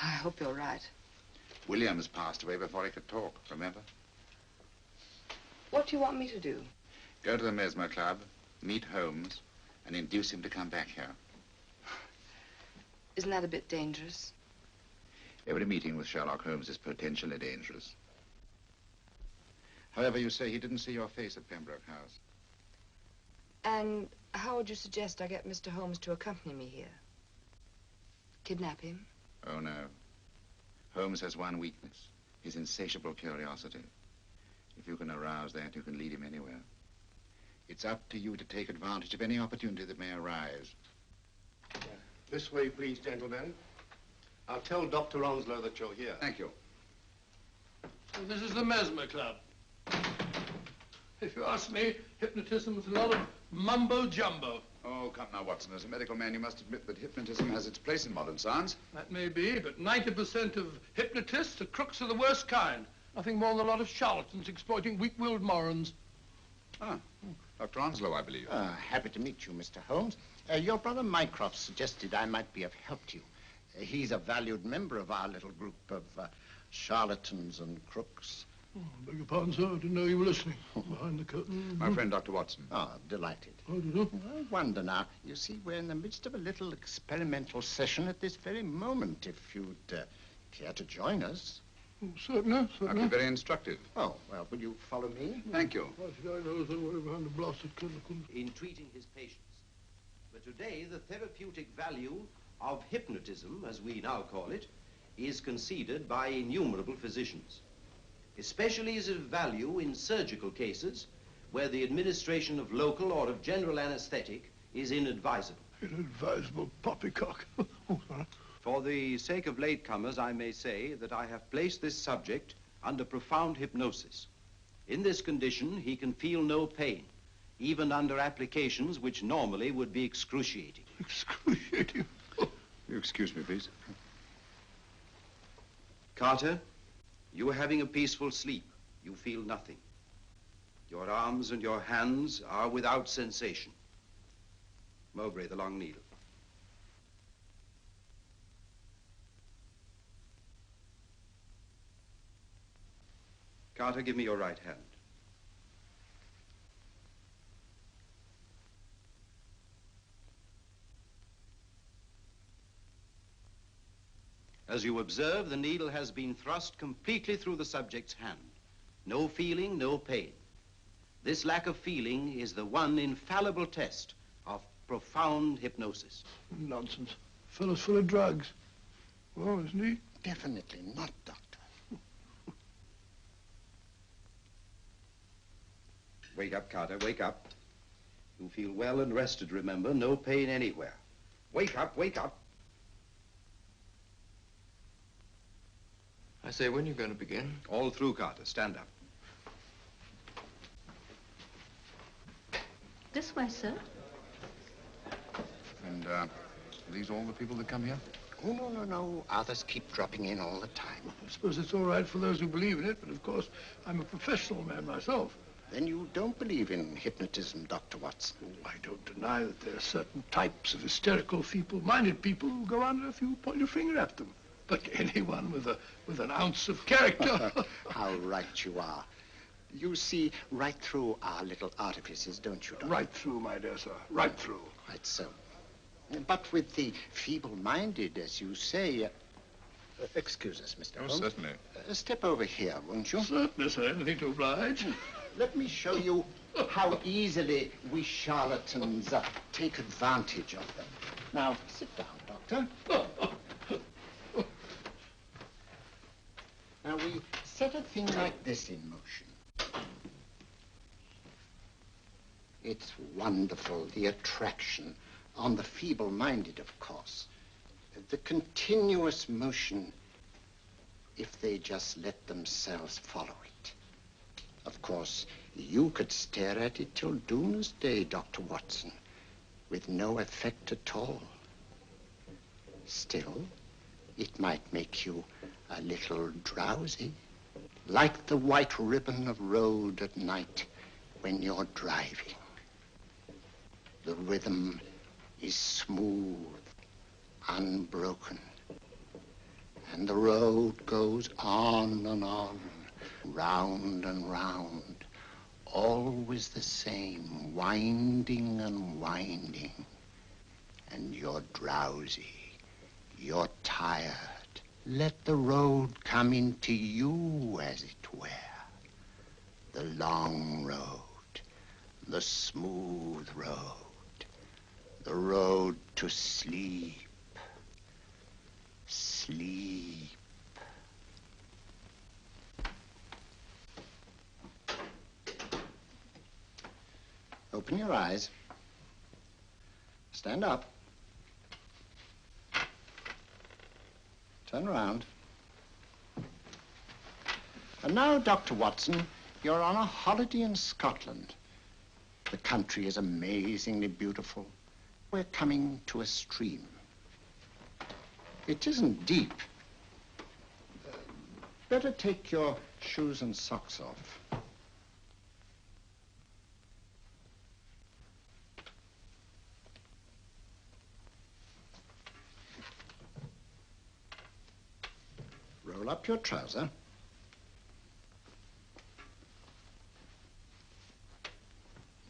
Speaker 13: I hope you're right.
Speaker 11: Williams passed away before he could talk, remember?
Speaker 13: What do you want me to do?
Speaker 11: Go to the Mesmer Club, meet Holmes, and induce him to come back here.
Speaker 13: Isn't that a bit dangerous?
Speaker 11: Every meeting with Sherlock Holmes is potentially dangerous. However, you say he didn't see your face at Pembroke House.
Speaker 13: And how would you suggest I get Mr. Holmes to accompany me here? Kidnap him?
Speaker 11: Oh, no. Holmes has one weakness, his insatiable curiosity. If you can arouse that, you can lead him anywhere. It's up to you to take advantage of any opportunity that may arise.
Speaker 14: This way, please, gentlemen. I'll tell Dr. Onslow that you're here.
Speaker 11: Thank you.
Speaker 8: Well, this is the Mesmer Club. If you ask me, hypnotism is a lot of mumbo-jumbo.
Speaker 4: Oh, come now, Watson. As a medical man, you must admit that hypnotism has its place in modern science.
Speaker 8: That may be, but 90% of hypnotists are crooks of the worst kind. Nothing more than a lot of charlatans exploiting weak-willed morons.
Speaker 4: Ah, Dr. Onslow, I believe.
Speaker 3: Happy to meet you, Mr. Holmes. Your brother Mycroft suggested I might be of help to you. He's a valued member of our little group of charlatans and crooks.
Speaker 8: Oh, beg your pardon, sir. I didn't know you were listening. Behind the curtain.
Speaker 4: My friend, Dr. Watson.
Speaker 3: Oh, delighted.
Speaker 8: How do you know?
Speaker 3: I wonder now. You see, we're in the midst of a little experimental session at this very moment. If you'd care to join us.
Speaker 8: Oh, certainly, certainly.
Speaker 4: That'd be very instructive.
Speaker 3: Oh, well, will you follow me?
Speaker 4: Thank you.
Speaker 8: Why should I know somewhere behind the blasted curtain?
Speaker 15: In treating his patients. But today, the therapeutic value of hypnotism, as we now call it, is conceded by innumerable physicians. Especially is it of value in surgical cases where the administration of local or of general anesthetic is inadvisable.
Speaker 8: Inadvisable poppycock. Oh, sorry.
Speaker 15: For the sake of latecomers, I may say that I have placed this subject under profound hypnosis. In this condition, he can feel no pain, even under applications which normally would be excruciating.
Speaker 8: Excruciating?
Speaker 4: You excuse me, please.
Speaker 15: Carter, you are having a peaceful sleep. You feel nothing. Your arms and your hands are without sensation. Mowbray, the long needle. Carter, give me your right hand. As you observe, the needle has been thrust completely through the subject's hand. No feeling, no pain. This lack of feeling is the one infallible test of profound hypnosis.
Speaker 8: Nonsense. Fellow's full of drugs. Well, isn't he?
Speaker 3: Definitely not, Doctor.
Speaker 15: Wake up, Carter, wake up. You feel well and rested, remember. No pain anywhere. Wake up, wake up.
Speaker 12: I say, when are you going to begin?
Speaker 15: All through, Carter. Stand up.
Speaker 16: This way, sir.
Speaker 4: And, are these all the people that come here?
Speaker 3: Oh, no. Others keep dropping in all the time.
Speaker 8: I suppose it's all right for those who believe in it, but of course, I'm a professional man myself.
Speaker 3: Then you don't believe in hypnotism, Dr. Watson?
Speaker 8: Oh, I don't deny that there are certain types of hysterical, feeble-minded people who go under if you point your finger at them. But anyone with an ounce of character...
Speaker 3: How right you are. You see right through our little artifices, don't you, Doctor?
Speaker 8: Right through, my dear sir. Right through.
Speaker 3: Quite so. But with the feeble-minded, as you say... excuse us, Mr. Holmes.
Speaker 4: Certainly.
Speaker 3: Step over here, won't you?
Speaker 8: Certainly, sir. Anything to oblige.
Speaker 3: Let me show you how easily we charlatans take advantage of them. Now, sit down, Doctor. Now, we set a thing like this in motion. It's wonderful, the attraction on the feeble-minded, of course. The continuous motion, if they just let themselves follow it. Of course, you could stare at it till doomsday, Dr. Watson, with no effect at all. Still, it might make you a little drowsy, like the white ribbon of road at night when you're driving. The rhythm is smooth, unbroken, and the road goes on and on, round and round, always the same, winding and winding. And you're drowsy, you're tired. Let the road come into you, as it were. The long road, the smooth road, the road to sleep. Sleep. Open your eyes. Stand up. Turn around. And now, Dr. Watson, you're on a holiday in Scotland. The country is amazingly beautiful. We're coming to a stream. It isn't deep. Better take your shoes and socks off. Roll up your trouser.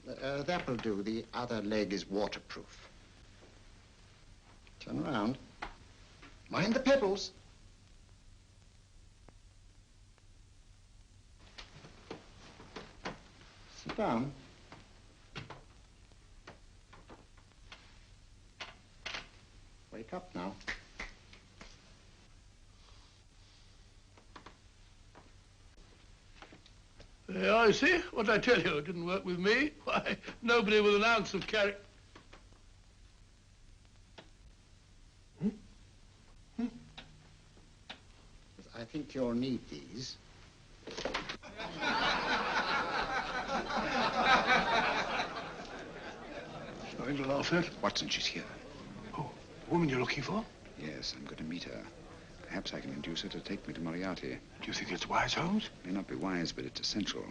Speaker 3: That will do. The other leg is waterproof. Turn around. Mind the pebbles. Sit down. Wake up now.
Speaker 8: There, I see. What I tell you, it didn't work with me. Why, nobody with an ounce of character.
Speaker 3: I think you'll need these.
Speaker 8: Nothing to laugh at.
Speaker 4: Watson, she's here.
Speaker 8: Oh, the woman you're looking for?
Speaker 4: Yes, I'm going to meet her. Perhaps I can induce her to take me to Moriarty.
Speaker 8: Do you think it's wise, Holmes?
Speaker 4: May not be wise, but it's essential.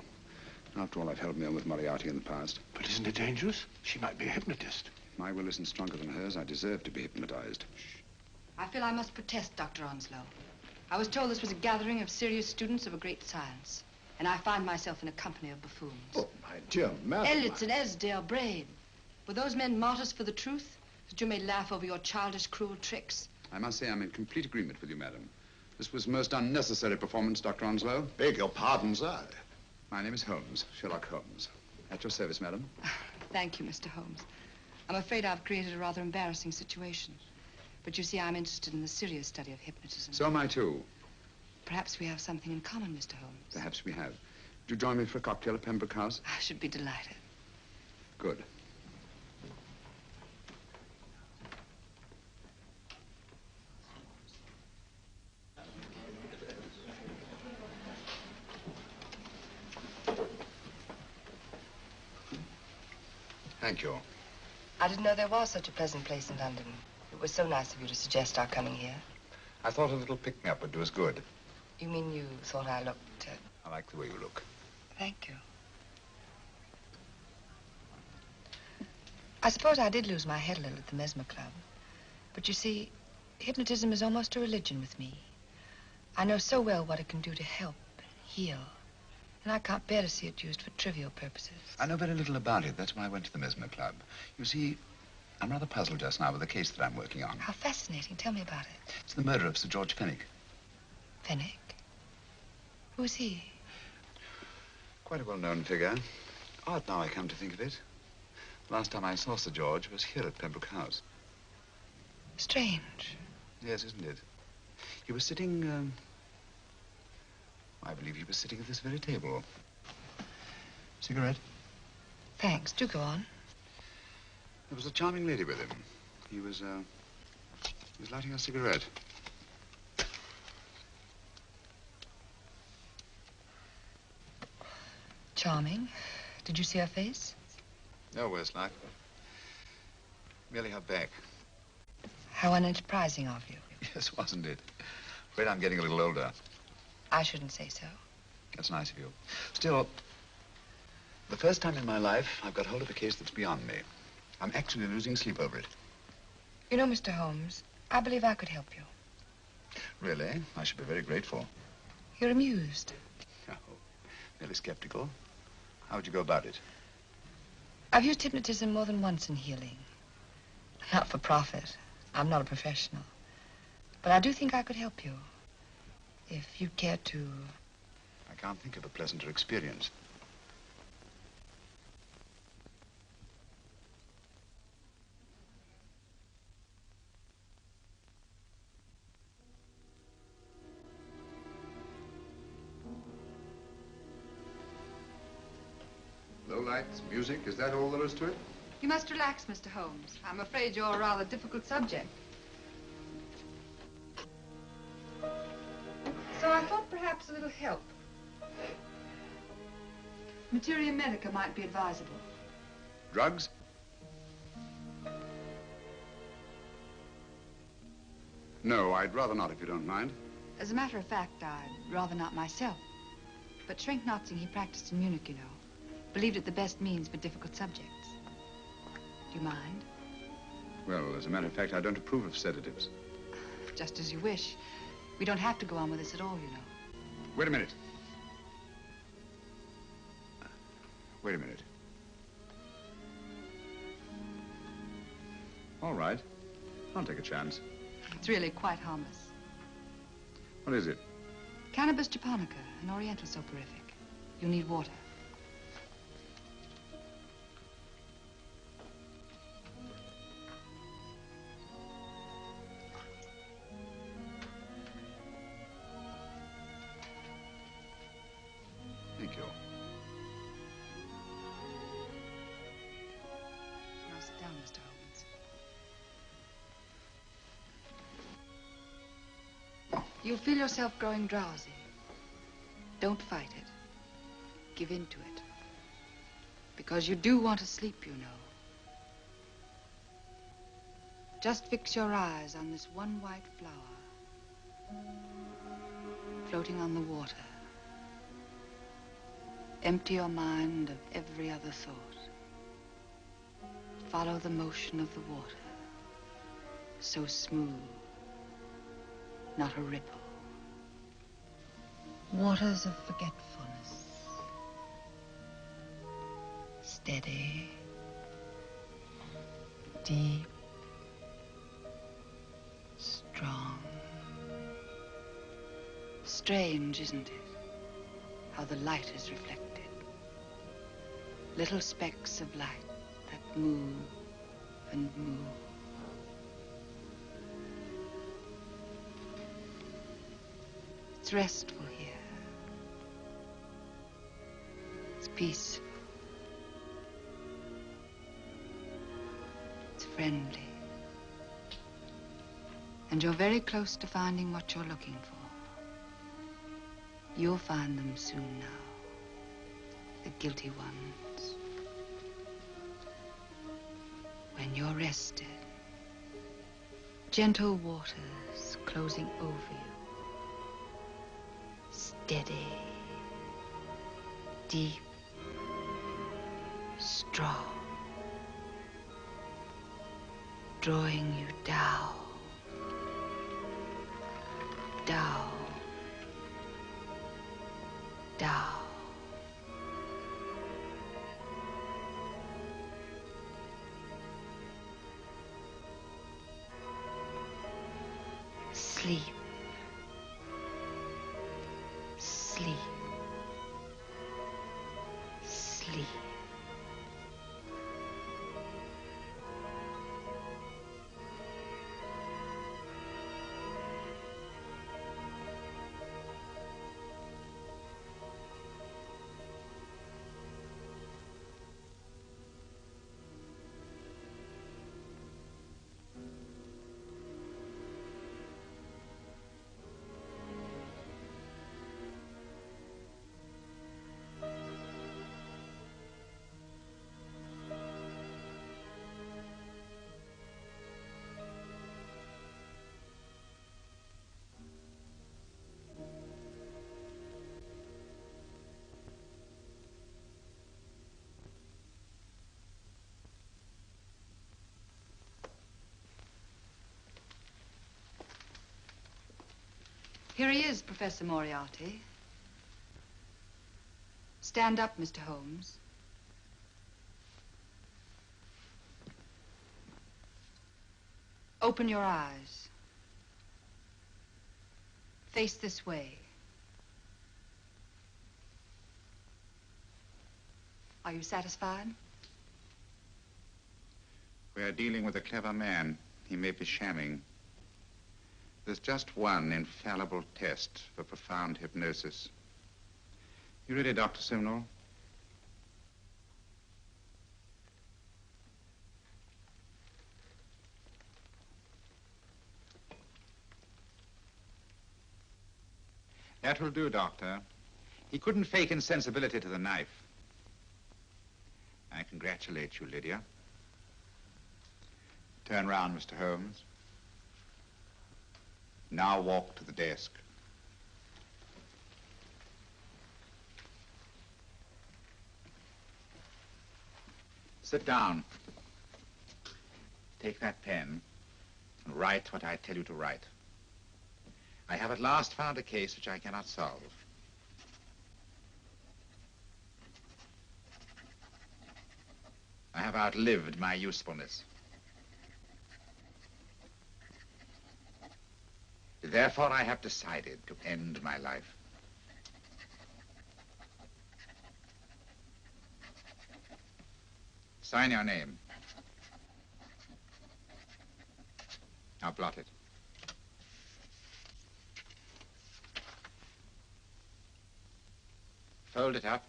Speaker 4: After all, I've held me on with Moriarty in the past.
Speaker 8: But isn't it dangerous? She might be a hypnotist.
Speaker 4: If my will isn't stronger than hers, I deserve to be hypnotized.
Speaker 13: I feel I must protest, Dr. Onslow. I was told this was a gathering of serious students of a great science, and I find myself in a company of buffoons.
Speaker 3: Oh, my dear madam.
Speaker 13: Elliots and Esdale Braid. Were those men martyrs for the truth, that you may laugh over your childish, cruel tricks?
Speaker 4: I must say I'm in complete agreement with you, madam. This was most unnecessary performance, Dr. Onslow.
Speaker 3: Beg your pardon, sir.
Speaker 4: My name is Holmes, Sherlock Holmes. At your service, madam.
Speaker 13: Thank you, Mr. Holmes. I'm afraid I've created a rather embarrassing situation. But you see, I'm interested in the serious study of hypnotism.
Speaker 4: So am I, too.
Speaker 13: Perhaps we have something in common, Mr. Holmes.
Speaker 4: Perhaps we have. Would you join me for a cocktail at Pembroke House?
Speaker 13: I should be delighted.
Speaker 4: Good. Thank you.
Speaker 13: I didn't know there was such a pleasant place in London. It was so nice of you to suggest our coming here.
Speaker 11: I thought a little pick-me-up would do us good.
Speaker 13: You mean you thought I looked...
Speaker 11: I like the way you look.
Speaker 13: Thank you. I suppose I did lose my head a little at the Mesmer Club. But you see, hypnotism is almost a religion with me. I know so well what it can do to help, heal. And I can't bear to see it used for trivial purposes.
Speaker 11: I know very little about it. That's why I went to the Mesmer Club. You see, I'm rather puzzled just now with the case that I'm working on.
Speaker 13: How fascinating. Tell me about it.
Speaker 11: It's the murder of Sir George Fenwick.
Speaker 13: Fenwick? Who's he?
Speaker 4: Quite a well-known figure. Odd now I come to think of it. Last time I saw Sir George was here at Pembroke House.
Speaker 13: Strange.
Speaker 4: Yes, isn't it? He was sitting, I believe he was sitting at this very table. Cigarette?
Speaker 13: Thanks. Do go on.
Speaker 4: There was a charming lady with him. He was lighting a cigarette.
Speaker 13: Charming. Did you see her face?
Speaker 4: No worse luck. Merely her back.
Speaker 13: How unenterprising of you.
Speaker 4: Yes, wasn't it? Afraid I'm getting a little older.
Speaker 13: I shouldn't say so.
Speaker 4: That's nice of you. Still, the first time in my life, I've got hold of a case that's beyond me. I'm actually losing sleep over it.
Speaker 13: You know, Mr. Holmes, I believe I could help you.
Speaker 4: Really? I should be very grateful.
Speaker 13: You're amused.
Speaker 4: Oh, merely skeptical. How would you go about it?
Speaker 13: I've used hypnotism more than once in healing. Not for profit. I'm not a professional. But I do think I could help you. If you'd care to...
Speaker 4: I can't think of a pleasanter experience. Low lights, music, is that all there is to it?
Speaker 5: You must relax, Mr. Holmes. I'm afraid you're a rather difficult subject. So I thought perhaps a little help. Materia medica might be advisable.
Speaker 4: Drugs? No, I'd rather not, if you don't mind.
Speaker 5: As a matter of fact, I'd rather not myself. But Schrenk-Notzing, he practiced in Munich, you know. Believed it the best means for difficult subjects. Do you mind?
Speaker 4: Well, as a matter of fact, I don't approve of sedatives.
Speaker 5: Just as you wish. We don't have to go on with this at all, you know.
Speaker 4: Wait a minute. Wait a minute. All right. I'll take a chance.
Speaker 5: It's really quite harmless.
Speaker 4: What is it?
Speaker 5: Cannabis japonica, an oriental soporific. You'll need water.
Speaker 4: Thank you.
Speaker 5: Now sit down, Mr. Holmes. You'll feel yourself growing drowsy. Don't fight it. Give in to it. Because you do want to sleep, you know. Just fix your eyes on this one white flower floating on the water. Empty your mind of every other thought. Follow the motion of the water. So smooth, not a ripple. Waters of forgetfulness. Steady. Deep. Strong. Strange, isn't it? How the light is reflected. Little specks of light that move and move. It's restful here. It's peaceful. It's friendly. And you're very close to finding what you're looking for. You'll find them soon now. The guilty ones. When you're rested, gentle waters closing over you. Steady, deep, strong, drawing you down, down, down. Sleep. Sleep. Sleep.
Speaker 16: Here he is, Professor Moriarty. Stand up, Mr. Holmes. Open your eyes. Face this way. Are you satisfied?
Speaker 11: We are dealing with a clever man. He may be shamming. There's just one infallible test for profound hypnosis. You ready, Dr. Simnel? That will do, Doctor. He couldn't fake insensibility to the knife. I congratulate you, Lydia. Turn round, Mr. Holmes. Now walk to the desk. Sit down. Take that pen and write what I tell you to write. I have at last found a case which I cannot solve. I have outlived my usefulness. Therefore, I have decided to end my life. Sign your name. Now blot it. Fold it up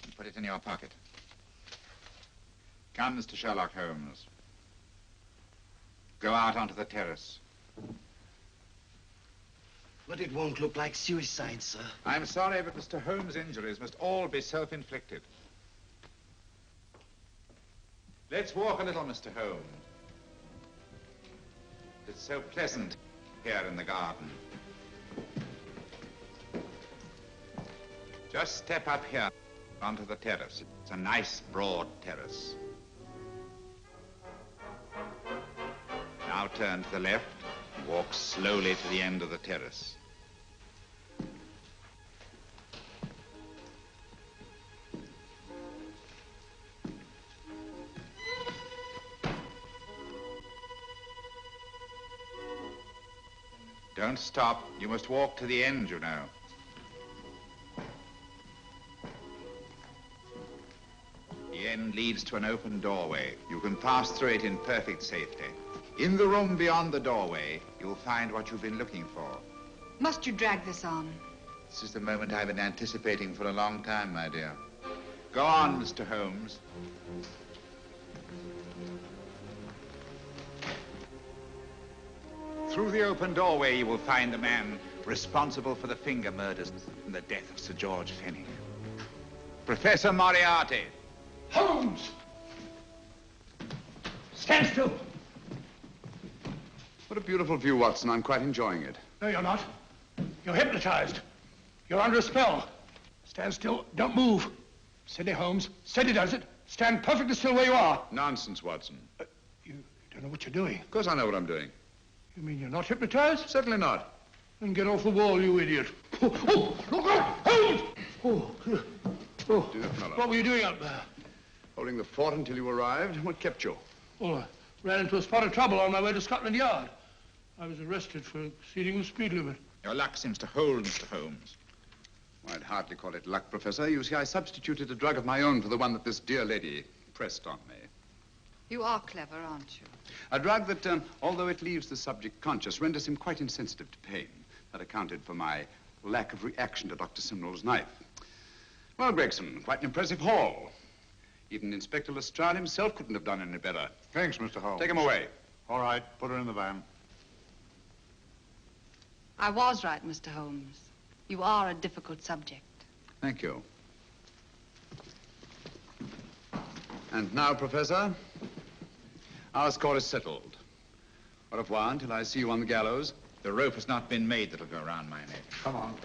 Speaker 11: and put it in your pocket. Come, Mr. Sherlock Holmes. Go out onto the terrace.
Speaker 10: But it won't look like suicide, sir.
Speaker 11: I'm sorry, but Mr. Holmes' injuries must all be self-inflicted. Let's walk a little, Mr. Holmes. It's so pleasant here in the garden. Just step up here onto the terrace. It's a nice, broad terrace. Now turn to the left and walk slowly to the end of the terrace. Don't stop. You must walk to the end, you know. The end leads to an open doorway. You can pass through it in perfect safety. In the room beyond the doorway, you'll find what you've been looking for.
Speaker 16: Must you drag this on?
Speaker 11: This is the moment I've been anticipating for a long time, my dear. Go on, Mr. Holmes. Through the open doorway, you will find the man responsible for the finger murders and the death of Sir George Fenwick. Professor Moriarty.
Speaker 8: Holmes! Stand still.
Speaker 4: What a beautiful view, Watson. I'm quite enjoying it.
Speaker 8: No, you're not. You're hypnotized. You're under a spell. Stand still. Don't move. Steady, Holmes. Steady does it. Stand perfectly still where you are.
Speaker 4: Nonsense, Watson.
Speaker 8: You don't know what you're doing.
Speaker 4: Of course I know what I'm doing.
Speaker 8: You mean you're not hypnotized?
Speaker 4: Certainly not.
Speaker 8: Then get off the wall, you idiot. Oh, look out! Holmes! Oh,
Speaker 4: Dear fellow.
Speaker 8: What were you doing up there?
Speaker 4: Holding the fort until you arrived. What kept you?
Speaker 8: Well, I ran into a spot of trouble on my way to Scotland Yard. I was arrested for exceeding the speed limit.
Speaker 11: Your luck seems to hold, Mr. Holmes.
Speaker 4: Well, I'd hardly call it luck, Professor. You see, I substituted a drug of my own for the one that this dear lady pressed on me.
Speaker 16: You are clever, aren't you?
Speaker 4: A drug that, although it leaves the subject conscious, renders him quite insensitive to pain. That accounted for my lack of reaction to Dr. Simnel's knife. Well, Gregson, quite an impressive haul. Even Inspector Lestrade himself couldn't have done any better.
Speaker 1: Thanks, Mr. Holmes.
Speaker 4: Take him away.
Speaker 1: All right, put her in the van.
Speaker 16: I was right, Mr. Holmes. You are a difficult subject.
Speaker 4: Thank you. And now, Professor, our score is settled. Au revoir until I see you on the gallows.
Speaker 11: The rope has not been made that'll go around my neck.
Speaker 8: Come on.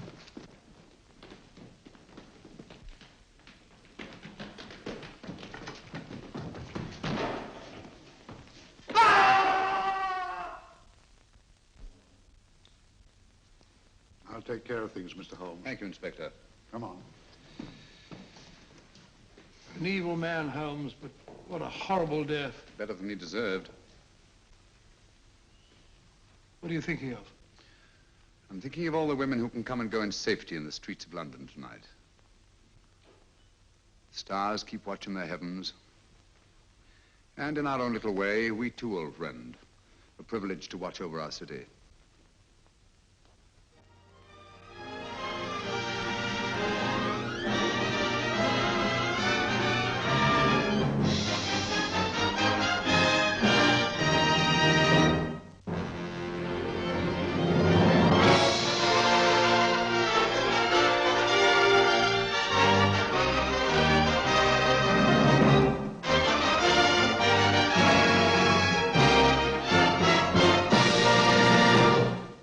Speaker 1: I'll take care of things, Mr. Holmes.
Speaker 4: Thank you, Inspector.
Speaker 1: Come on.
Speaker 8: An evil man, Holmes, but what a horrible death.
Speaker 4: Better than he deserved.
Speaker 8: What are you thinking of?
Speaker 4: I'm thinking of all the women who can come and go in safety in the streets of London tonight. Stars keep watch in their heavens. And in our own little way, we too, old friend, are privileged to watch over our city.